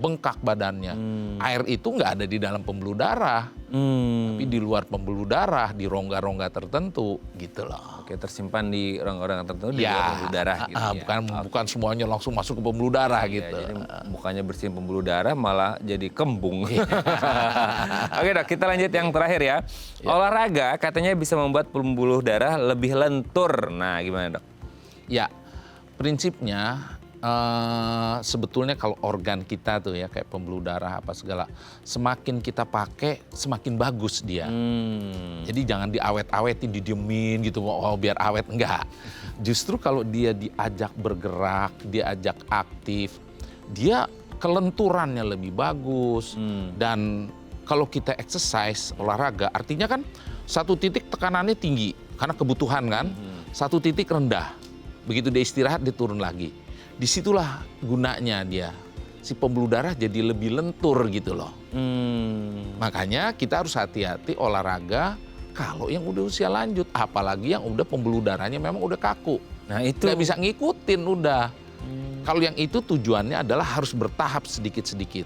bengkak badannya. Air itu nggak ada di dalam pembuluh darah, tapi di luar pembuluh darah, di rongga-rongga tertentu, gitu loh. Oke, tersimpan di rongga-rongga tertentu di luar pembuluh darah gitu ya. Bukan semuanya langsung masuk ke pembuluh darah gitu. Jadi bukannya bersihin pembuluh darah malah jadi kembung. Oke dok, kita lanjut yang terakhir ya. Olahraga katanya bisa membuat pembuluh darah lebih lentur. Nah gimana dok? Ya, prinsipnya sebetulnya kalau organ kita tuh ya kayak pembuluh darah apa segala, semakin kita pakai semakin bagus dia. Jadi jangan diawet-awetin, didiemin gitu, biar awet, enggak. Justru kalau dia diajak bergerak, diajak aktif, dia kelenturannya lebih bagus. Dan kalau kita exercise, olahraga, artinya kan satu titik tekanannya tinggi karena kebutuhan kan, satu titik rendah. Begitu dia istirahat, dia turun lagi. Disitulah gunanya dia, si pembuluh darah jadi lebih lentur gitu loh. Makanya kita harus hati-hati olahraga kalau yang udah usia lanjut, apalagi yang udah pembuluh darahnya memang udah kaku. Nah itu nggak bisa ngikutin udah. Kalau yang itu tujuannya adalah harus bertahap sedikit-sedikit.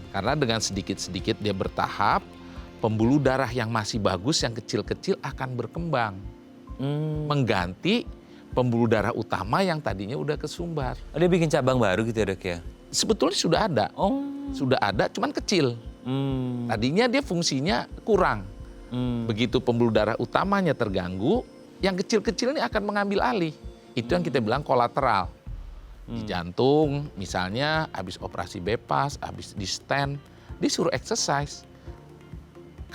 Karena dengan sedikit-sedikit dia bertahap, pembuluh darah yang masih bagus, yang kecil-kecil akan berkembang. Mengganti pembuluh darah utama yang tadinya udah kesumbat. Dia bikin cabang baru gitu ya, Dok ya? Sebetulnya sudah ada. Sudah ada, cuman kecil. Tadinya dia fungsinya kurang. Begitu pembuluh darah utamanya terganggu, yang kecil-kecil ini akan mengambil alih. Itu yang kita bilang kolateral. Di jantung misalnya habis operasi bypass, habis di stent, disuruh exercise.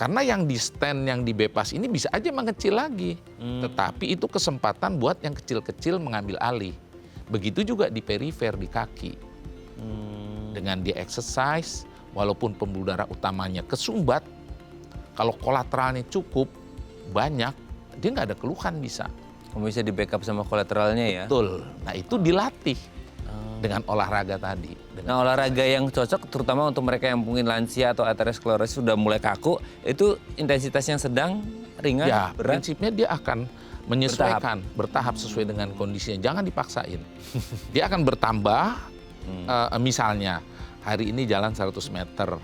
Karena yang di stent, yang di bypass ini bisa aja mengecil lagi. Tetapi itu kesempatan buat yang kecil-kecil mengambil alih. Begitu juga di perifer, di kaki. Dengan dia exercise, walaupun pembuluh darah utamanya kesumbat, kalau kolateralnya cukup banyak, dia nggak ada keluhan bisa. Bisa di backup sama kolateralnya ya? Betul. Nah itu dilatih dengan olahraga tadi. Nah olahraga yang cocok terutama untuk mereka yang mungkin lansia atau aterosklerosis sudah mulai kaku, itu intensitas yang sedang, ringan, Ya, berat? prinsipnya dia akan menyesuaikan, bertahap sesuai dengan kondisinya. Jangan dipaksain. Dia akan bertambah, misalnya hari ini jalan 100 meter,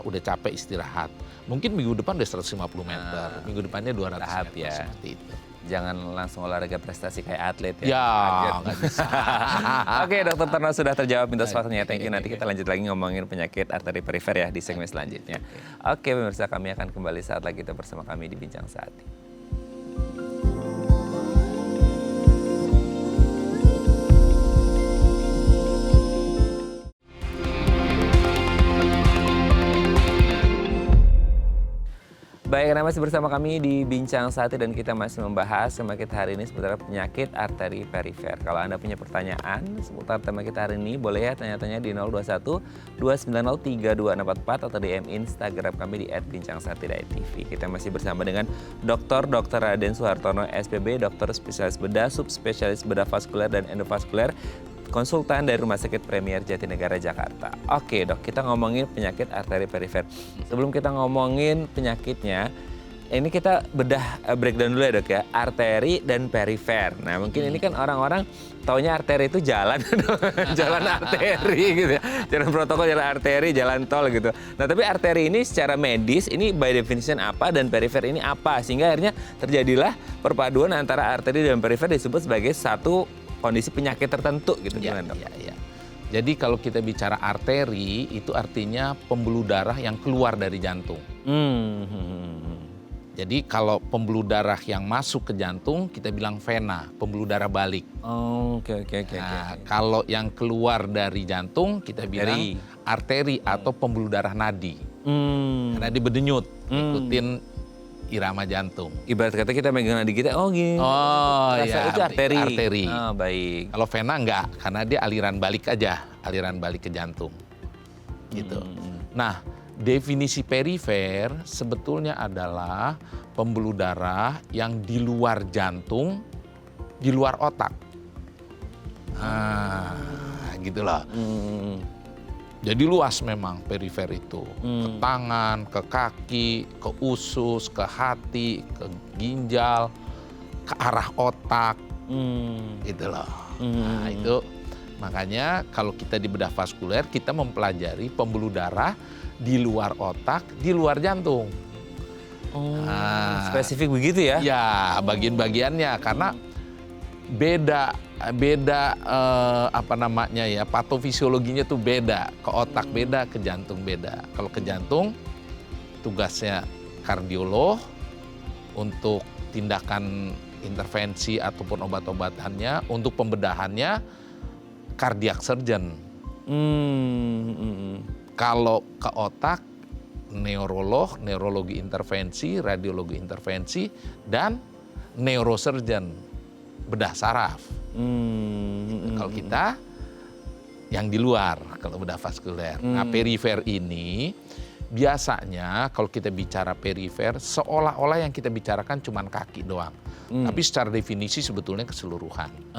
udah capek istirahat. Mungkin minggu depan udah 150 meter, minggu depannya 200 Tahap meter, ya. seperti itu. Jangan langsung olahraga prestasi kayak atlet ya. Ya, Kaget. nggak bisa. Oke, Dokter Terno sudah terjawab minta waktunya. Thank you. Nanti kita lanjut lagi ngomongin penyakit arteri perifer ya di segmen selanjutnya. Oke, pemirsa, kami akan kembali saat lagi tetap bersama kami di Bincang Sehati. Baik, Anda masih bersama kami di Bincang Sehati dan kita masih membahas tema kita hari ini seputar penyakit arteri perifer. Kalau Anda punya pertanyaan seputar tema kita hari ini, boleh ya tanya-tanya di 021 290 3244 atau DM Instagram kami di @bincangSehati.tv. Kita masih bersama dengan Dr. Raden Suhartono, SPB, dokter spesialis bedah, subspesialis bedah vaskuler dan endovaskuler, konsultan dari Rumah Sakit Premier Jatinegara, Jakarta. Oke dok, kita ngomongin penyakit arteri perifer. Sebelum kita ngomongin penyakitnya, ini kita bedah breakdown dulu ya dok ya, arteri dan perifer. Nah mungkin ini kan orang-orang taunya arteri itu jalan, jalan arteri gitu ya. Jalan protokol, jalan arteri, jalan tol gitu. Nah tapi arteri ini secara medis, ini by definition apa dan perifer ini apa? Sehingga akhirnya terjadilah perpaduan antara arteri dan perifer disebut sebagai satu kondisi penyakit tertentu gitu. Gimana dok? Ya. Jadi kalau kita bicara arteri itu artinya pembuluh darah yang keluar dari jantung. Jadi kalau pembuluh darah yang masuk ke jantung kita bilang vena, pembuluh darah balik. Oke. Nah, kalau yang keluar dari jantung kita bilang arteri atau pembuluh darah nadi. Karena dia berdenyut, ikutin irama jantung. Ibarat kata kita megang nadi kita, gini. Iya, itu arteri. Arteri. Oh, baik. Kalau vena enggak, karena dia aliran balik aja, aliran balik ke jantung. Gitu. Nah, definisi perifer sebetulnya adalah pembuluh darah yang di luar jantung, di luar otak. Gitu loh. Jadi luas memang perifer itu, ke tangan, ke kaki, ke usus, ke hati, ke ginjal, ke arah otak, gitu loh. Nah itu makanya kalau kita di bedah vaskuler kita mempelajari pembuluh darah di luar otak, di luar jantung. Spesifik begitu ya? Ya bagian-bagiannya karena beda patofisiologinya tuh beda, ke otak beda, ke jantung beda. Kalau ke jantung tugasnya kardiolog untuk tindakan intervensi ataupun obat-obatannya, untuk pembedahannya cardiac surgeon. Kalau ke otak neurolog, neurologi intervensi, radiologi intervensi, dan neurosurgeon, bedah saraf. Kalau kita yang di luar, kalau bedah vaskuler. Nah perifer ini biasanya kalau kita bicara perifer seolah-olah yang kita bicarakan cuma kaki doang. Tapi secara definisi sebetulnya keseluruhan.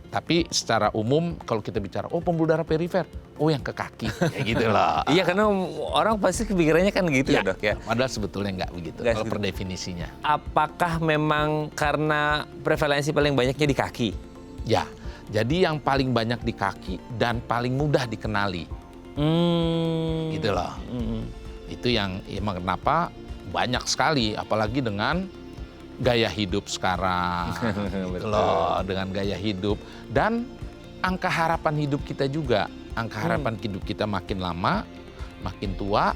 Tapi secara umum kalau kita bicara pembuluh darah perifer, yang ke kaki, kayak gitu loh. Iya karena orang pasti kepikirannya kan gitu ya dok ya. Padahal sebetulnya nggak begitu kalau per definisinya. Apakah memang karena prevalensi paling banyaknya di kaki? Ya, Jadi yang paling banyak di kaki dan paling mudah dikenali. Gitu loh. Itu yang emang kenapa banyak sekali, apalagi dengan gaya hidup sekarang. Gitu loh, dengan gaya hidup. Dan angka harapan hidup kita juga. Angka harapan hidup kita makin lama, makin tua,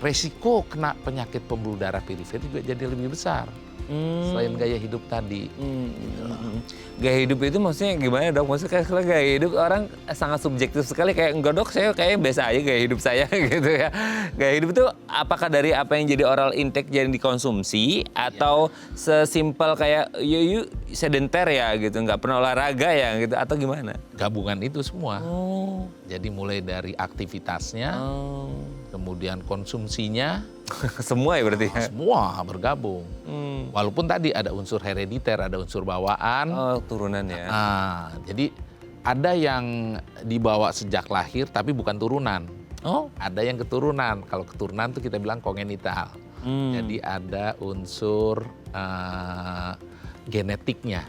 resiko kena penyakit pembuluh darah perifer juga jadi lebih besar. Selain gaya hidup tadi. Gaya hidup itu maksudnya gimana dok? Maksudnya kalau gaya hidup orang sangat subjektif sekali, kayak enggak dok, saya kayaknya biasa aja gaya hidup saya gitu ya. Gaya hidup itu apakah dari apa yang jadi oral intake jadi dikonsumsi atau sesimpel kayak you sedenter ya gitu, nggak pernah olahraga ya gitu, atau gimana? Gabungan itu semua. Jadi mulai dari aktivitasnya, kemudian konsumsinya, Semua ya berarti ya? semua bergabung. Walaupun tadi ada unsur herediter, ada unsur bawaan. Oh, turunan ya. Jadi ada yang dibawa sejak lahir tapi bukan turunan. Oh. Ada yang keturunan. Kalau keturunan tuh kita bilang kongenital. Jadi ada unsur genetiknya.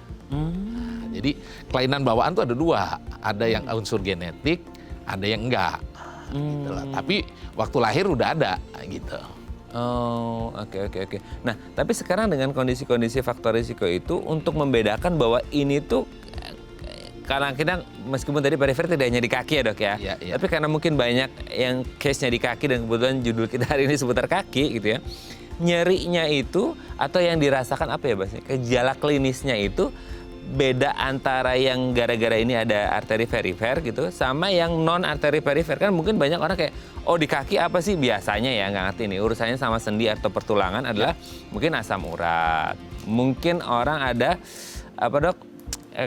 Jadi kelainan bawaan tuh ada dua. Ada yang unsur genetik, ada yang enggak. Gitu lah. Tapi waktu lahir udah ada gitu. Oh, oke. Nah, tapi sekarang dengan kondisi-kondisi faktor risiko itu untuk membedakan bahwa ini tuh karena kita meskipun tadi perifer tidak hanya di kaki ya dok ya, Iya. tapi karena mungkin banyak yang case-nya di kaki dan kebetulan judul kita hari ini seputar kaki gitu ya, nyerinya itu atau yang dirasakan apa ya bahasanya, gejala klinisnya itu beda antara yang gara-gara ini ada arteri perifer gitu sama yang non arteri perifer. Kan mungkin banyak orang kayak, oh di kaki apa sih biasanya ya, nggak ngerti nih urusannya sama sendi atau pertulangan adalah mungkin asam urat, mungkin orang ada apa dok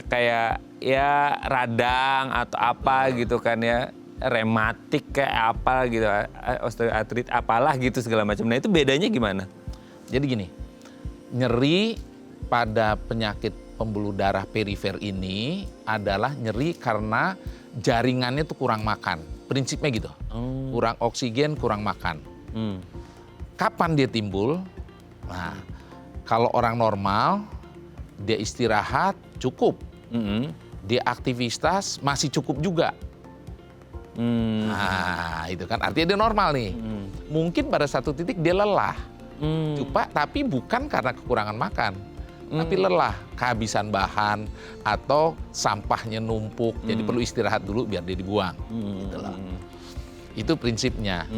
kayak ya radang atau apa gitu kan ya, rematik kayak apa gitu, osteoartrit apalah gitu segala macam. Nah itu bedanya gimana? Jadi gini, nyeri pada penyakit pembuluh darah perifer ini adalah nyeri karena jaringannya tuh kurang makan. Prinsipnya gitu, kurang oksigen, kurang makan. Kapan dia timbul? Nah, kalau orang normal, dia istirahat cukup. Dia aktivitas masih cukup juga. Nah, itu kan artinya dia normal nih. Mungkin pada satu titik dia lelah. Tapi bukan karena kekurangan makan. Tapi lelah, kehabisan bahan, atau sampahnya numpuk, jadi perlu istirahat dulu biar dia dibuang. Gitu loh. Itu prinsipnya.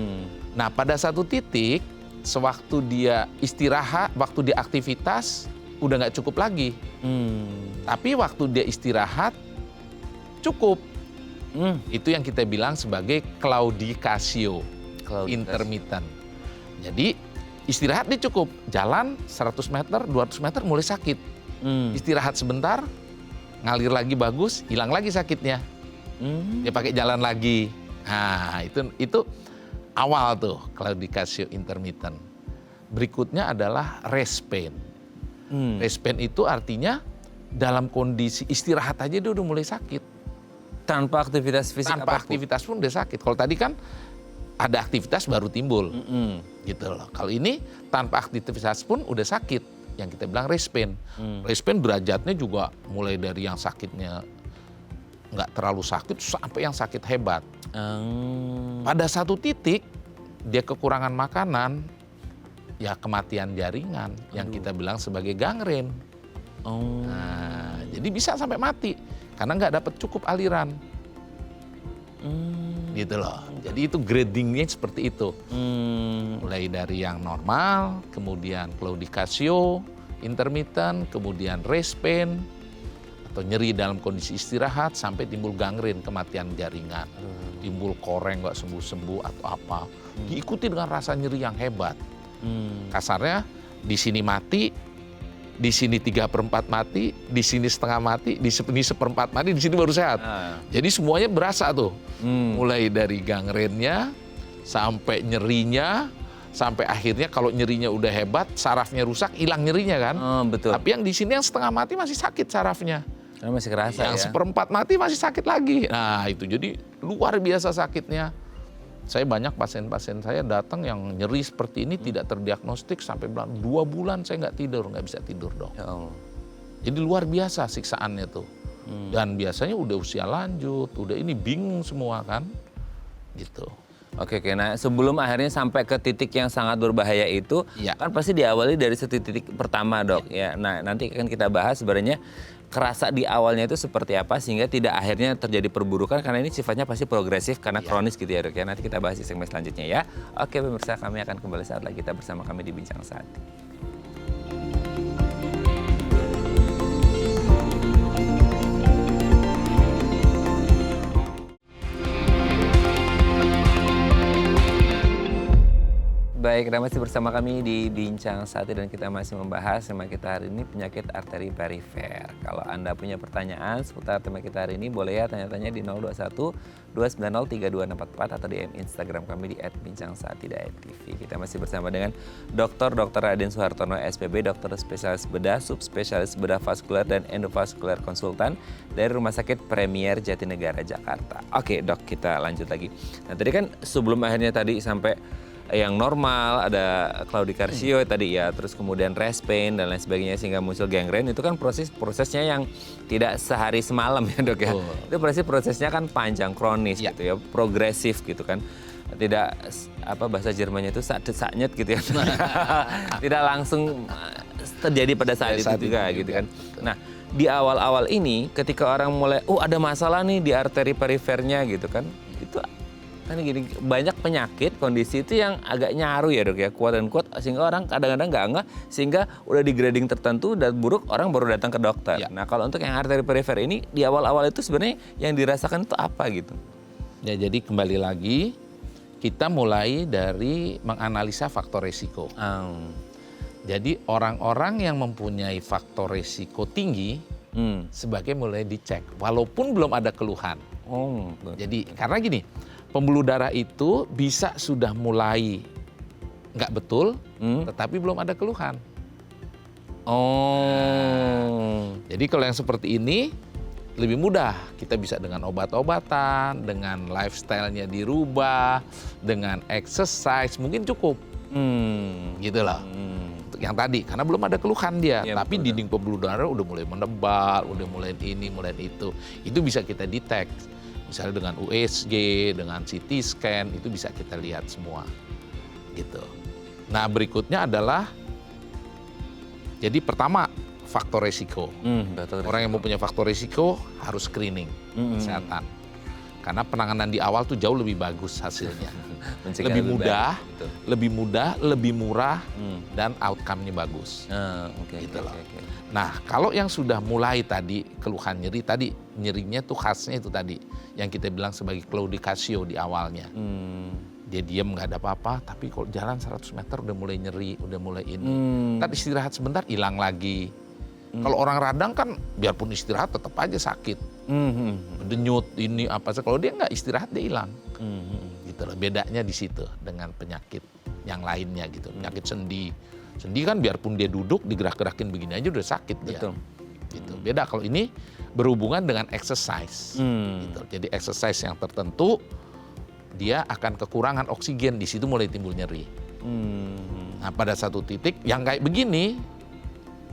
Nah pada satu titik, sewaktu dia istirahat, waktu dia aktivitas, udah nggak cukup lagi. Tapi waktu dia istirahat, cukup. Itu yang kita bilang sebagai claudicatio intermittent. Jadi istirahat dia cukup, jalan 100 meter, 200 meter mulai sakit. Istirahat sebentar, ngalir lagi bagus, hilang lagi sakitnya. Dia pakai jalan lagi. Nah itu awal tuh claudicatio intermittent. Berikutnya adalah rest pain. Rest pain itu artinya dalam kondisi istirahat aja dia udah mulai sakit. Tanpa aktivitas fisik Tanpa apapun? aktivitas pun udah sakit. Kalau tadi kan ada aktivitas baru timbul, gitu loh. Kalau ini tanpa aktivitas pun udah sakit, yang kita bilang rest pain. Rest pain derajatnya juga mulai dari yang sakitnya nggak terlalu sakit sampai yang sakit hebat. Pada satu titik dia kekurangan makanan, ya kematian jaringan, yang kita bilang sebagai gangren. Nah, jadi bisa sampai mati karena nggak dapat cukup aliran. Gitu loh. Jadi itu gradingnya seperti itu. Mulai dari yang normal, kemudian claudicatio intermittent, kemudian rest pain atau nyeri dalam kondisi istirahat sampai timbul gangren, kematian jaringan. Timbul koreng nggak sembuh-sembuh atau apa. Diikuti dengan rasa nyeri yang hebat. Kasarnya di sini mati, di sini 3/4 mati, di sini setengah mati, di sini 1/4 mati, di sini baru sehat. Jadi semuanya berasa tuh. Mulai dari gangrennya, sampai nyerinya, sampai akhirnya kalau nyerinya udah hebat, sarafnya rusak, hilang nyerinya kan. Betul. Tapi yang di sini yang setengah mati masih sakit sarafnya. Karena masih kerasa Yang ya. 1/4 mati masih sakit lagi. Nah itu jadi luar biasa sakitnya. Saya banyak pasien-pasien saya datang yang nyeri seperti ini tidak terdiagnostik sampai bilang 2 bulan saya nggak bisa tidur dok. Ya Allah. Jadi luar biasa siksaannya tuh. Dan biasanya udah usia lanjut, udah ini bingung semua kan, gitu. Oke. Nah sebelum akhirnya sampai ke titik yang sangat berbahaya itu, Iya. kan pasti diawali dari titik pertama dok. Ya, nah nanti akan kita bahas sebenarnya kerasa di awalnya itu seperti apa sehingga tidak akhirnya terjadi perburukan karena ini sifatnya pasti progresif karena kronis gitu ya dok ya. Nanti kita bahas di segmen selanjutnya ya. Oke pemirsa, kami akan kembali saat lagi, kita bersama kami di Bincang Sehati. Baik, Anda masih bersama kami di Bincang Sehati dan kita masih membahas tema kita hari ini penyakit arteri perifer. Kalau Anda punya pertanyaan seputar tema kita hari ini, boleh ya tanya-tanya di 021-290-3244 atau di Instagram kami di @bincang-sehati.tv. Kita masih bersama dengan Dr. Raden Soehartono, SPB, dokter spesialis bedah, subspesialis bedah vaskuler dan endovaskuler konsultan dari Rumah Sakit Premier Jatinegara, Jakarta. Oke dok, kita lanjut lagi. Nah tadi kan sebelum akhirnya tadi sampai yang normal, ada claudicardio tadi ya, terus kemudian rest pain dan lain sebagainya sehingga muncul gangren, itu kan prosesnya yang tidak sehari semalam ya dok ya. Itu prosesnya kan panjang, kronis gitu ya, progresif gitu kan. Tidak bahasa Jermannya itu saknyet gitu ya. Tidak langsung terjadi pada saat itu juga gitu kan. Nah, di awal-awal ini ketika orang mulai ada masalah nih di arteri perifernya gitu kan. Itu kan gini, banyak penyakit kondisi itu yang agak nyaru ya dok ya, kuat dan kuat sehingga orang kadang-kadang nggak ngeh, sehingga udah di grading tertentu dan buruk orang baru datang ke dokter. Ya. Nah kalau untuk yang arteri perifer ini di awal-awal itu sebenarnya yang dirasakan itu apa gitu? Ya jadi kembali lagi kita mulai dari menganalisa faktor resiko. Jadi orang-orang yang mempunyai faktor resiko tinggi sebagai mulai dicek walaupun belum ada keluhan. Jadi karena gini, pembuluh darah itu bisa sudah mulai nggak betul, tetapi belum ada keluhan. Jadi kalau yang seperti ini lebih mudah, kita bisa dengan obat-obatan, dengan lifestyle-nya dirubah, dengan exercise mungkin cukup, gitu loh. Untuk yang tadi, karena belum ada keluhan dia, ya, tapi dinding pembuluh darah udah mulai menebal, udah mulai ini, mulai itu bisa kita detect. Misalnya dengan USG, dengan CT scan, itu bisa kita lihat semua. Gitu. Nah berikutnya adalah, jadi pertama faktor resiko. Orang yang mempunyai faktor resiko harus screening kesehatan. Karena penanganan di awal tuh jauh lebih bagus hasilnya. Lebih mudah, lebih murah, dan outcome-nya bagus. Gitu loh. Nah, kalau yang sudah mulai tadi keluhan nyeri tadi, nyerinya tuh khasnya itu tadi yang kita bilang sebagai claudicardio di awalnya. Dia diem nggak ada apa-apa, tapi kalau jalan 100 meter udah mulai nyeri, udah mulai ini. Tadi istirahat sebentar hilang lagi. Kalau orang radang kan biarpun istirahat tetap aja sakit. Denyut ini apa sih, kalau dia nggak istirahat dia hilang. Gitu loh, bedanya di situ dengan penyakit yang lainnya gitu. Penyakit sendi. Sendi kan biarpun dia duduk digerak-gerakin begini aja udah sakit dia. Betul. Gitu. Beda kalau ini berhubungan dengan exercise. Gitu. Jadi exercise yang tertentu dia akan kekurangan oksigen, di situ mulai timbul nyeri. Nah pada satu titik yang kayak begini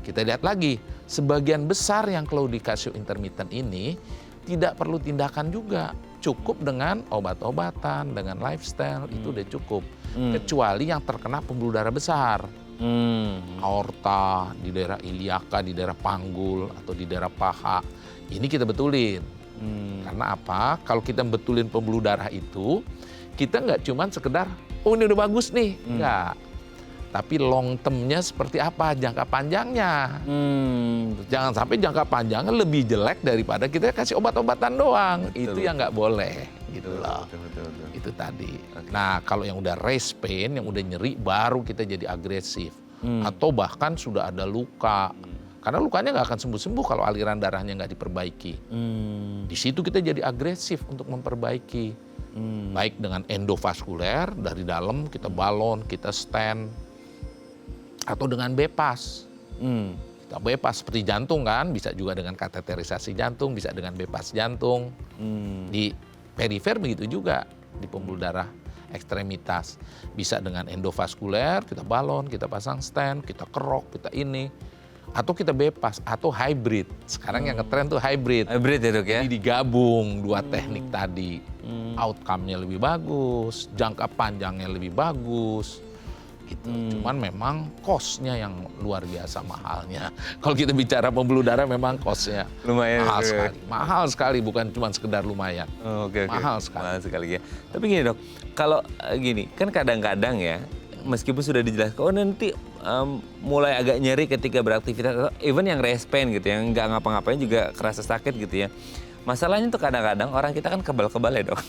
kita lihat lagi, sebagian besar yang claudicardio intermittent ini tidak perlu tindakan juga, cukup dengan obat-obatan, dengan lifestyle itu udah cukup. Kecuali yang terkena pembuluh darah besar. Aorta, di daerah iliaka, di daerah panggul, atau di daerah paha. Ini kita betulin. Karena apa? Kalau kita betulin pembuluh darah itu, kita nggak cuman sekedar, ini udah bagus nih. Enggak. Tapi long term-nya seperti apa? Jangka panjangnya. Jangan sampai jangka panjangnya lebih jelek daripada kita kasih obat-obatan doang. Betul. Itu yang nggak boleh. Gitu loh. Betul. Itu tadi. Okay. Nah kalau yang udah rest pain, yang udah nyeri, baru kita jadi agresif. Atau bahkan sudah ada luka. Karena lukanya nggak akan sembuh-sembuh kalau aliran darahnya nggak diperbaiki. Di situ kita jadi agresif untuk memperbaiki. Baik dengan endovaskuler, dari dalam kita balon, kita stent. Atau dengan bypass. Kita bypass seperti jantung kan, bisa juga dengan kateterisasi jantung, bisa dengan bypass jantung. Di perifer begitu juga, di pembuluh darah ekstremitas. Bisa dengan endovaskuler, kita balon, kita pasang stent, kita kerok, kita ini. atau kita bypass atau hybrid. Sekarang yang ngetren tuh hybrid. Hybrid ya, Dok ya. Jadi digabung dua teknik tadi. Outcome-nya lebih bagus, jangka panjangnya lebih bagus. Gitu. Cuman memang cost-nya yang luar biasa mahalnya. Kalau kita bicara pembuluh darah memang cost-nya Lumayan. mahal sekali. Mahal sekali, bukan cuma sekedar lumayan. Oke. Mahal sekali. Mahal sekali ya. Tapi gini, Dok, kalau gini, kan kadang-kadang ya, meskipun sudah dijelaskan, oh nanti mulai agak nyeri ketika beraktivitas, atau even yang respen gitu, yang nggak ngapa-ngapain juga kerasa sakit gitu ya. Masalahnya tuh kadang-kadang orang kita kan kebal-kebal ya, Dok.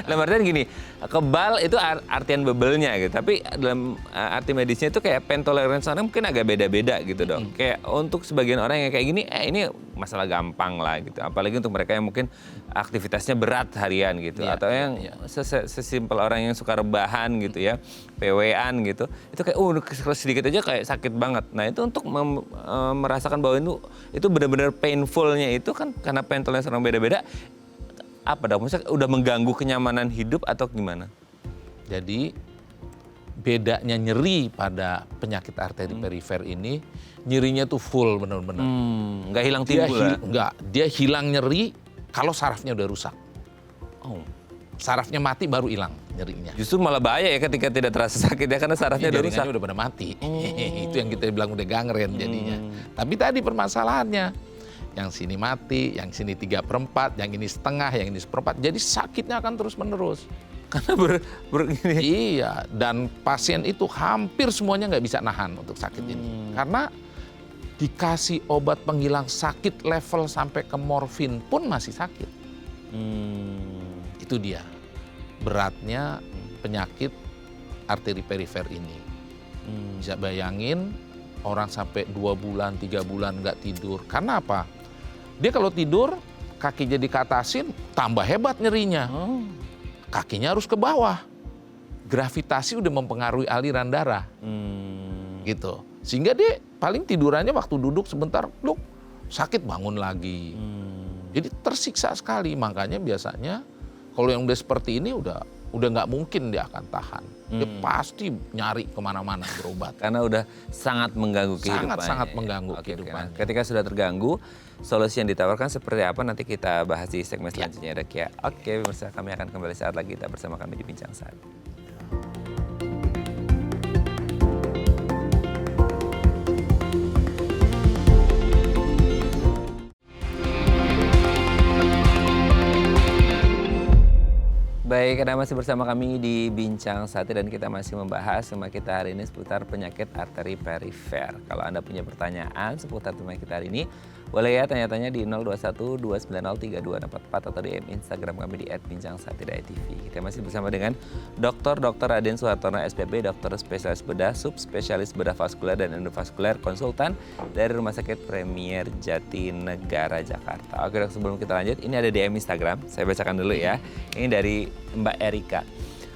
Nah, artian gini, kebal itu artian bebelnya gitu. Tapi dalam arti medisnya itu kayak pain tolerance orang mungkin agak beda-beda gitu, Dok. Kayak untuk sebagian orang yang kayak gini, ini masalah gampang lah gitu. Apalagi untuk mereka yang mungkin aktivitasnya berat harian gitu. Atau yang sesimpel orang yang suka rebahan gitu ya, PW-an gitu. Itu kayak sedikit aja kayak sakit banget. Nah, itu untuk merasakan bahwa itu benar-benar painful-nya itu kan karena pain tolerance orang beda-beda, apa Dok? Maksudnya udah mengganggu kenyamanan hidup atau gimana? Jadi bedanya nyeri pada penyakit arteri perifer ini, nyerinya tuh full benar-benar. Nggak hilang timbul ya? Nggak, dia hilang nyeri kalau sarafnya udah rusak. Oh. Sarafnya mati baru hilang nyerinya. Justru malah bahaya ya ketika tidak terasa sakit ya karena sarafnya udah rusak. Jaringannya udah pada mati. Itu yang kita bilang udah gangren jadinya. Tapi tadi permasalahannya, yang sini mati, yang sini 3/4, yang ini setengah, yang ini 1/4. Jadi sakitnya akan terus-menerus. Karena gini. Iya, dan pasien itu hampir semuanya nggak bisa nahan untuk sakit ini. Karena dikasih obat penghilang sakit level sampai ke morfin pun masih sakit. Itu dia beratnya penyakit arteri perifer ini. Bisa bayangin orang sampai 2 bulan, 3 bulan nggak tidur. Karena apa? Dia kalau tidur, kakinya dikatasin, tambah hebat nyerinya. Kakinya harus ke bawah. Gravitasi udah mempengaruhi aliran darah. Gitu. Sehingga dia paling tidurannya waktu duduk sebentar, sakit bangun lagi. Jadi tersiksa sekali. Makanya biasanya kalau yang udah seperti ini udah nggak mungkin dia akan tahan. Dia pasti nyari kemana-mana berobat. Karena udah sangat mengganggu kehidupannya. Sangat mengganggu kehidupannya. Ketika sudah terganggu, solusi yang ditawarkan seperti apa nanti kita bahas di segmen selanjutnya, Dok ya. Oke, pemirsa, kami akan kembali saat lagi. Kita bersama kami di Bincang Saat. Baik, Anda masih bersama kami di Bincang Sate dan kita masih membahas tema kita hari ini seputar penyakit arteri perifer. Kalau Anda punya pertanyaan seputar tema kita hari ini, boleh ya tanya-tanya di 021-290-3244 atau di Instagram kami di @bincangsaat.tv. Kita masih bersama dengan Dr. Raden Suhartono SPP, dokter spesialis bedah, subspesialis bedah vaskuler dan endovaskuler, konsultan dari Rumah Sakit Premier Jatinegara, Jakarta. Oke, Dok, sebelum kita lanjut, ini ada DM Instagram, saya bacakan dulu ya. Ini dari Mbak Erika.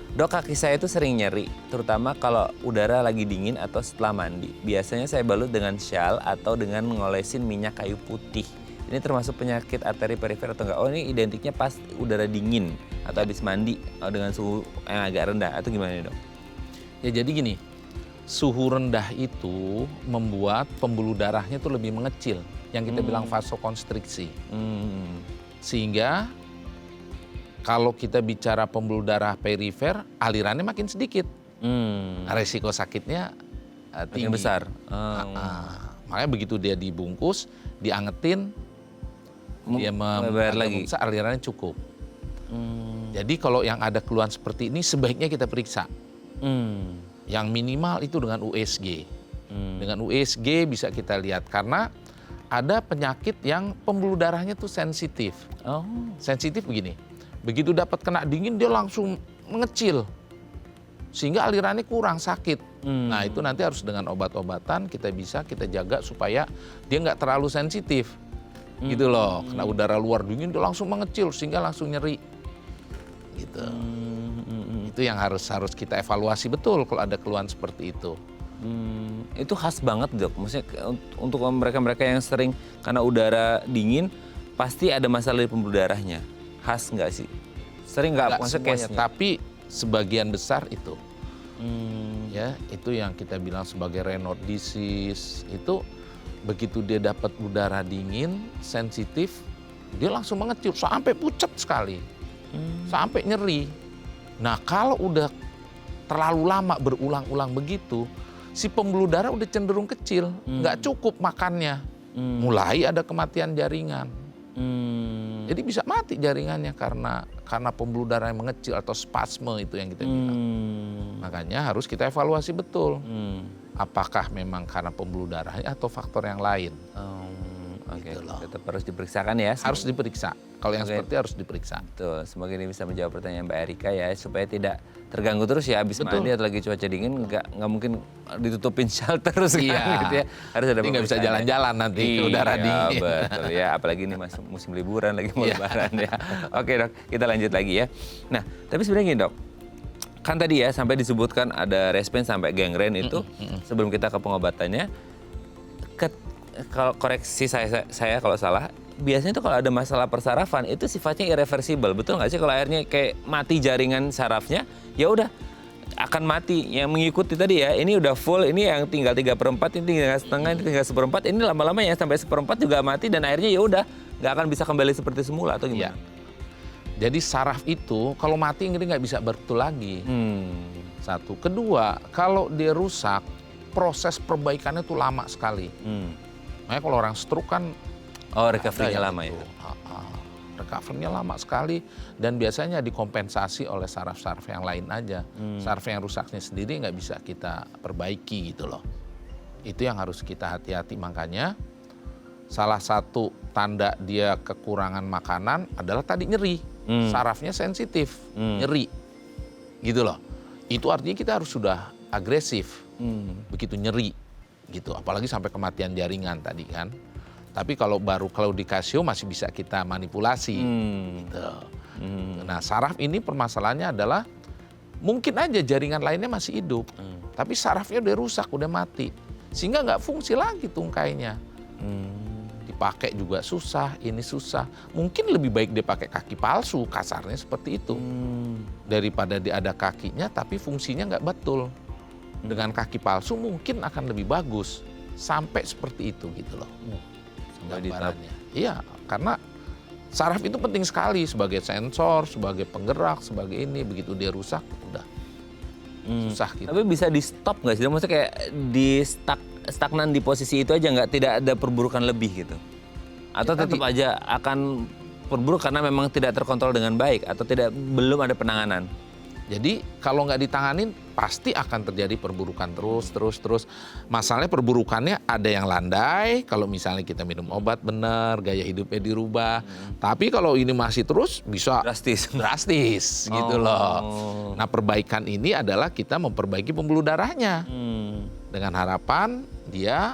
Dok, kaki saya itu sering nyeri, terutama kalau udara lagi dingin atau setelah mandi. Biasanya saya balut dengan shawl atau dengan ngolesin minyak kayu putih. Ini termasuk penyakit arteri perifer atau enggak? Oh, ini identiknya pas udara dingin atau habis mandi dengan suhu yang agak rendah atau gimana nih, Dok? Ya jadi gini, suhu rendah itu membuat pembuluh darahnya tuh lebih mengecil, yang kita bilang vasokonstriksi. Sehingga kalau kita bicara pembuluh darah perifer, alirannya makin sedikit. Resiko sakitnya tinggi. Makin besar. Makanya begitu dia dibungkus, diangetin, dia lebar lagi. Alirannya cukup. Jadi kalau yang ada keluhan seperti ini sebaiknya kita periksa. Yang minimal itu dengan USG. Dengan USG bisa kita lihat karena ada penyakit yang pembuluh darahnya tuh sensitif. Sensitif begini. Begitu dapat kena dingin dia langsung mengecil. Sehingga alirannya kurang sakit. Nah itu nanti harus dengan obat-obatan kita jaga supaya dia nggak terlalu sensitif. Gitu loh. Kena udara luar dingin dia langsung mengecil sehingga langsung nyeri. Gitu. Itu yang harus kita evaluasi betul kalau ada keluhan seperti itu. Itu khas banget, Dok. Maksudnya untuk mereka-mereka yang sering karena udara dingin pasti ada masalah di pembuluh darahnya. Khas nggak sih? Sering nggak? Maksudnya semuanya, tapi sebagian besar itu. Ya, itu yang kita bilang sebagai Raynaud disease. Itu begitu dia dapat udara dingin, sensitif, dia langsung mengecil sampai pucat sekali. Sampai nyeri. Nah, kalau udah terlalu lama berulang-ulang begitu, si pembuluh darah udah cenderung kecil, nggak cukup makannya. Mulai ada kematian jaringan. Jadi bisa mati jaringannya karena pembuluh darah yang mengecil atau spasme itu yang kita bilang. Makanya harus kita evaluasi betul. Apakah memang karena pembuluh darahnya atau faktor yang lain. Oke, Gitu loh. tetap harus diperiksakan ya. Harus diperiksa. Kalau yang Oke. seperti harus diperiksa. Betul, semoga ini bisa menjawab pertanyaan Mbak Erika ya, supaya tidak terganggu terus ya, habis Betul. mandi atau lagi cuaca dingin, nggak mungkin ditutupin shelter terus kan, Iya. gitu ya. Harus ada Jadi nggak bisa pemeriksaan ya. jalan-jalan nanti ke udara Iya, dingin. betul ya, apalagi ini masuk musim liburan lagi mau Iya. lebaran ya. Oke dok, kita lanjut lagi ya. Nah, tapi sebenarnya gini dok, kan tadi ya sampai disebutkan ada respen sampai gangren itu sebelum kita ke pengobatannya. Kalau koreksi saya kalau salah, biasanya itu kalau ada masalah persarafan itu sifatnya irreversible, betul nggak sih? Kalau akhirnya kayak mati jaringan sarafnya, ya udah akan mati. Yang mengikuti tadi ya, ini udah full, ini yang tinggal 3/4, ini tinggal setengah, ini tinggal 1/4, ini lama-lama ya sampai 1/4 juga mati dan akhirnya ya udah nggak akan bisa kembali seperti semula atau Iya. gimana? Jadi saraf itu kalau mati nggak bisa betul lagi. Satu. Kedua, kalau dia rusak, proses perbaikannya tuh lama sekali. Makanya kalau orang stroke kan Oh, recovery-nya ada lama yang ya? itu. Recovery-nya lama sekali dan biasanya dikompensasi oleh saraf-saraf yang lain aja. Saraf yang rusaknya sendiri nggak bisa kita perbaiki gitu loh. Itu yang harus kita hati-hati, makanya salah satu tanda dia kekurangan makanan adalah tadi nyeri. Sarafnya sensitif, nyeri gitu loh. Itu artinya kita harus sudah agresif begitu nyeri gitu, apalagi sampai kematian jaringan tadi kan. Tapi kalau di Casio masih bisa kita manipulasi gitu. Nah, saraf ini permasalahannya adalah mungkin aja jaringan lainnya masih hidup, tapi sarafnya udah rusak, udah mati, sehingga nggak fungsi lagi tungkainya. Dipakai juga susah, ini susah. Mungkin lebih baik dia pakai kaki palsu, kasarnya seperti itu, daripada dia ada kakinya tapi fungsinya nggak betul. Dengan kaki palsu mungkin akan lebih bagus, sampai seperti itu gitu loh. Sampai di tahap- Gambarannya. Iya, karena saraf itu penting sekali sebagai sensor, sebagai penggerak, sebagai ini. Begitu dia rusak, udah susah gitu. Tapi bisa di stop nggak sih? Maksudnya kayak di stagnan di posisi itu aja nggak, tidak ada perburukan lebih gitu? Atau Ya, tetap aja akan perburuk karena memang tidak terkontrol dengan baik atau belum ada penanganan? Jadi kalau nggak ditanganin pasti akan terjadi perburukan terus. Masalahnya perburukannya ada yang landai kalau misalnya kita minum obat benar, gaya hidupnya dirubah. Tapi kalau ini masih terus bisa drastis gitu loh. Nah, perbaikan ini adalah kita memperbaiki pembuluh darahnya. Dengan harapan dia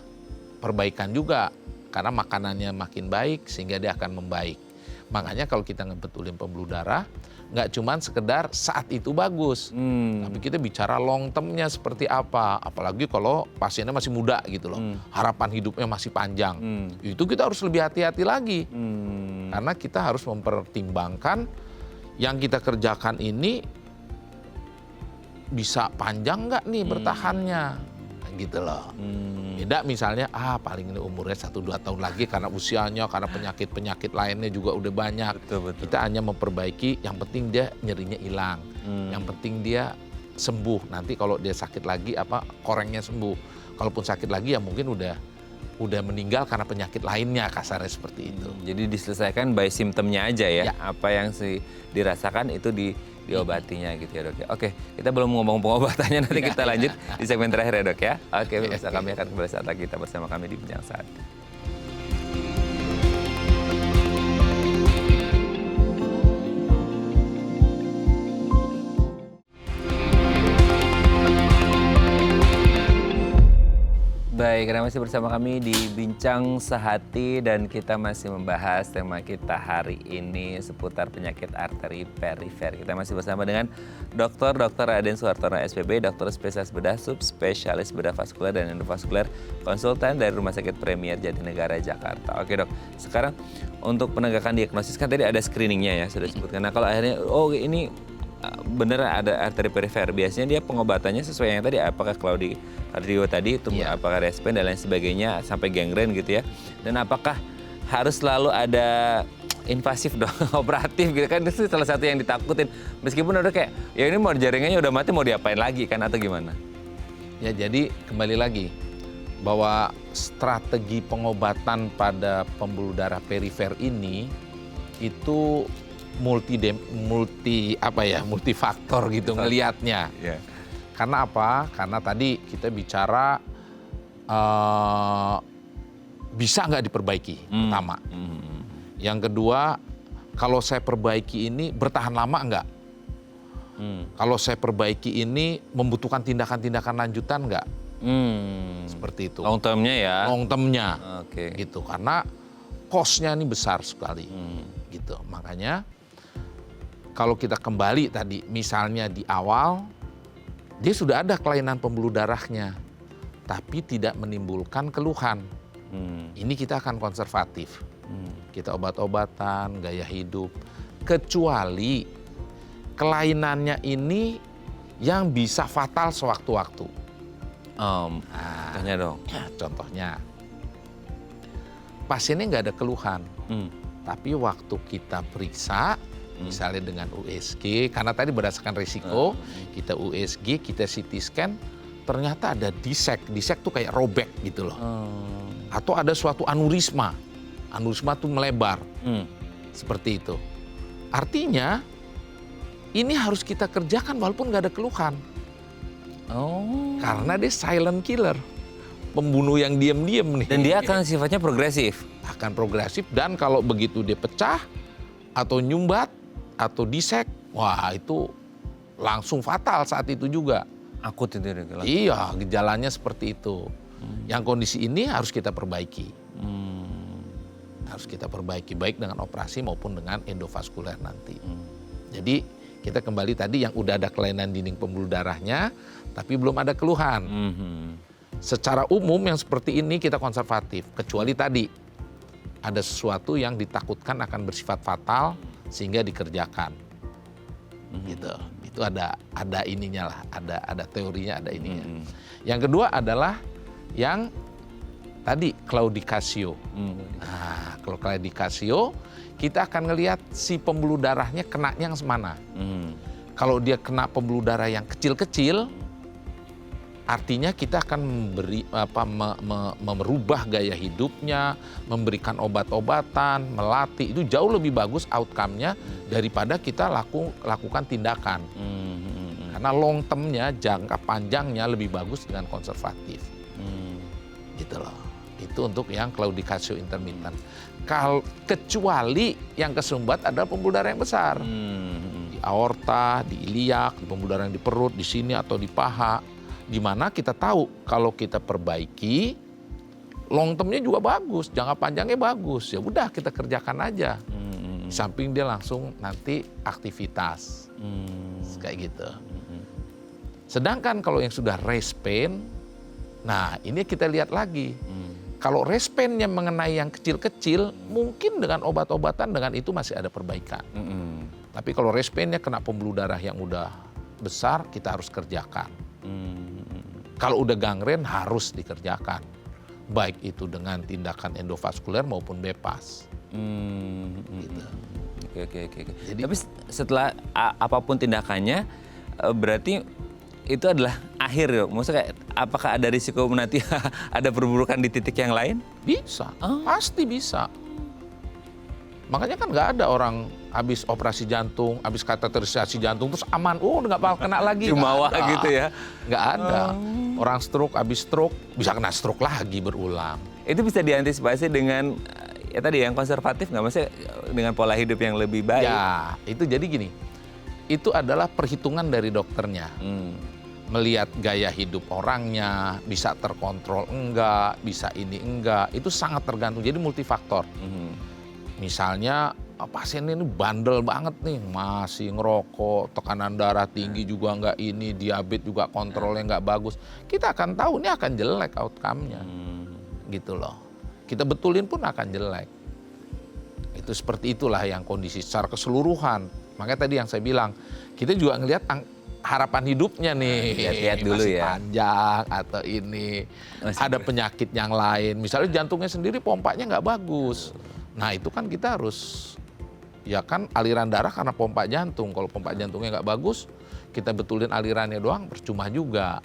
perbaikan juga karena makanannya makin baik sehingga dia akan membaik. Makanya kalau kita ngebetulin pembuluh darah, nggak cuma sekedar saat itu bagus, tapi kita bicara long termnya seperti apa. Apalagi kalau pasiennya masih muda gitu loh, harapan hidupnya masih panjang. Itu kita harus lebih hati-hati lagi, karena kita harus mempertimbangkan yang kita kerjakan ini bisa panjang nggak nih bertahannya, gitu loh. Beda misalnya, paling ini umurnya 1-2 tahun lagi karena usianya, karena penyakit-penyakit lainnya juga udah banyak. Betul. Kita hanya memperbaiki, yang penting dia nyerinya hilang. Yang penting dia sembuh. Nanti kalau dia sakit lagi, korengnya sembuh. Kalaupun sakit lagi ya mungkin udah meninggal karena penyakit lainnya, kasarnya seperti itu. Jadi diselesaikan by simptomnya aja ya. Ya. Apa yang dirasakan itu diobatinya gitu ya dok ya. Oke, kita belum ngomong pengobatannya, nanti kita lanjut di segmen terakhir ya dok ya. Oke, pemirsa, kami akan kembali saat lagi, kita bersama kami di Bincang Saat. Baik, karena masih bersama kami di Bincang Sehati dan kita masih membahas tema kita hari ini seputar penyakit arteri perifer. Kita masih bersama dengan Dr. Raden Suhartono SPB, dokter spesialis bedah, subspesialis bedah vaskuler dan endovaskuler, konsultan dari Rumah Sakit Premier Jatinegara, Jakarta. Oke dok, sekarang untuk penegakan diagnosis kan tadi ada screeningnya ya, sudah disebutkan. Nah kalau akhirnya, ini bener ada arteri perifer, biasanya dia pengobatannya sesuai yang tadi, apakah kardio tadi itu apakah respen dan lain sebagainya sampai gangren gitu ya. Dan apakah harus selalu ada invasif dong, operatif gitu kan, itu salah satu yang ditakutin. Meskipun udah kayak ya ini mau jaringannya udah mati mau diapain lagi kan atau gimana? Ya jadi kembali lagi bahwa strategi pengobatan pada pembuluh darah perifer ini itu multifaktor gitu ngelihatnya. Yeah. Karena apa? Karena tadi kita bicara bisa nggak diperbaiki pertama. Yang kedua, kalau saya perbaiki ini bertahan lama nggak? Kalau saya perbaiki ini membutuhkan tindakan-tindakan lanjutan nggak? Seperti itu. Long term-nya ya? Long term-nya. Oke. Gitu. Karena cost-nya ini besar sekali. Gitu. Makanya kalau kita kembali tadi, misalnya di awal, dia sudah ada kelainan pembuluh darahnya, tapi tidak menimbulkan keluhan. Ini kita akan konservatif. Kita obat-obatan, gaya hidup. Kecuali kelainannya ini yang bisa fatal sewaktu-waktu. Contohnya dong. Contohnya, pasiennya nggak ada keluhan. Tapi waktu kita periksa, misalnya dengan USG, karena tadi berdasarkan risiko, kita USG, kita CT scan, ternyata ada disek. Disek tuh kayak robek gitu loh. Atau ada suatu anurisma. Anurisma tuh melebar. Seperti itu. Artinya, ini harus kita kerjakan walaupun nggak ada keluhan. Karena dia silent killer. Pembunuh yang diam-diam nih. Dan dia akan sifatnya progresif. Akan progresif, dan kalau begitu dia pecah, atau nyumbat, atau disek, wah itu langsung fatal saat itu juga. Akut itu. Iya, gejalanya seperti itu. Yang kondisi ini harus kita perbaiki. Harus kita perbaiki baik dengan operasi maupun dengan endovaskuler nanti. Jadi kita kembali tadi yang udah ada kelainan dinding pembuluh darahnya, tapi belum ada keluhan. Secara umum yang seperti ini kita konservatif, kecuali tadi ada sesuatu yang ditakutkan akan bersifat fatal sehingga dikerjakan. Gitu. Itu ada ininya lah, ada teorinya, ada ininya. Yang kedua adalah yang tadi claudicatio. Nah, kalau claudicatio kita akan ngelihat si pembuluh darahnya kenanya yang semana. Kalau dia kena pembuluh darah yang kecil-kecil, artinya kita akan merubah gaya hidupnya, memberikan obat-obatan, melatih. Itu jauh lebih bagus outcome-nya daripada kita lakukan tindakan. Karena long term-nya, jangka panjangnya lebih bagus dengan konservatif. Gitu loh. Itu untuk yang claudicatio intermittent. Kecuali yang kesumbat adalah pembuluh darah yang besar. Di aorta, di iliak, di pembuluh darah yang di perut, di sini atau di paha. Di mana kita tahu kalau kita perbaiki, long term-nya juga bagus, jangka panjangnya bagus. Ya udah kita kerjakan aja. Di samping dia langsung nanti aktivitas. Kayak gitu. Sedangkan kalau yang sudah rest pain, nah ini kita lihat lagi. Kalau rest pain-nya mengenai yang kecil-kecil, mungkin dengan obat-obatan dengan itu masih ada perbaikan. Tapi kalau rest pain-nya kena pembuluh darah yang udah besar, kita harus kerjakan. Kalau udah gangren harus dikerjakan, baik itu dengan tindakan endovaskuler maupun bypass. Gitu. Oke. Jadi, tapi setelah apapun tindakannya, berarti itu adalah akhir ya? Maksudnya kayak, apakah ada risiko nanti ada perburukan di titik yang lain? Bisa, pasti bisa. Makanya kan nggak ada orang habis operasi jantung, habis kateterisasi jantung terus aman, nggak bakal kena lagi. Jumawa gitu ya? Nggak ada. Orang stroke, habis stroke bisa kena stroke lagi berulang. Itu bisa diantisipasi dengan ya tadi yang konservatif nggak? Maksudnya dengan pola hidup yang lebih baik? Ya, itu jadi gini. Itu adalah perhitungan dari dokternya. Melihat gaya hidup orangnya, bisa terkontrol enggak, bisa ini enggak, itu sangat tergantung. Jadi multifaktor. Misalnya pasien ini bandel banget nih, masih ngerokok, tekanan darah tinggi juga enggak ini, diabetes juga kontrolnya enggak bagus. Kita akan tahu ini akan jelek outcome-nya. Gitu loh. Kita betulin pun akan jelek. Itu seperti itulah yang kondisi secara keseluruhan. Makanya tadi yang saya bilang, kita juga ngelihat harapan hidupnya nih. Lihat-lihat dulu masih ya. panjang atau ini. Ada penyakit yang lain. Misalnya jantungnya sendiri pompanya nggak bagus. Nah itu kan kita harus, ya kan aliran darah karena pompa jantung. Kalau pompa jantungnya nggak bagus, kita betulin alirannya doang percuma juga.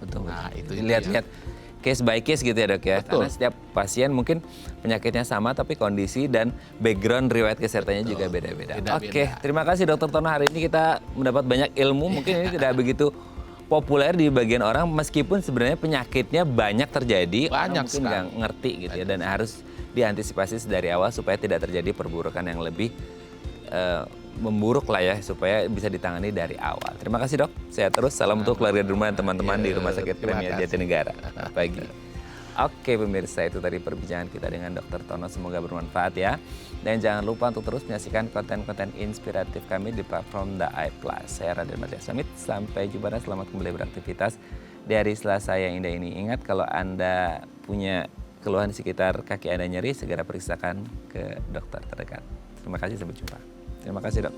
Betul. Nah itu Lihat-lihat case by case gitu ya dok ya. Betul. Karena setiap pasien mungkin penyakitnya sama tapi kondisi dan background riwayat kesehatannya juga beda-beda. Beda-beda. Oke, terima kasih dokter Tono. Hari ini kita mendapat banyak ilmu. Mungkin ini tidak begitu populer di bagian orang meskipun sebenarnya penyakitnya banyak terjadi. Orang Banyak mungkin nggak sekali. ngerti gitu ya dan harus diantisipasi dari awal supaya tidak terjadi perburukan yang lebih memburuk lah ya supaya bisa ditangani dari awal. Terima kasih dok. Sehat terus. Salam untuk keluarga di rumah dan teman-teman di Rumah Sakit terima Premier kasih. Jatinegara. Selamat pagi. Oke pemirsa, itu tadi perbincangan kita dengan Dr. Tono. Semoga bermanfaat ya. Dan jangan lupa untuk terus menyaksikan konten-konten inspiratif kami di platform The Eye Plus. Saya Raden Matya Samit. Sampai jumpa dan selamat kembali beraktivitas di hari Selasa yang indah ini. Ingat kalau Anda punya keluhan di sekitar kaki Anda nyeri, segera periksakan ke dokter terdekat. Terima kasih, sampai jumpa. Terima kasih dok.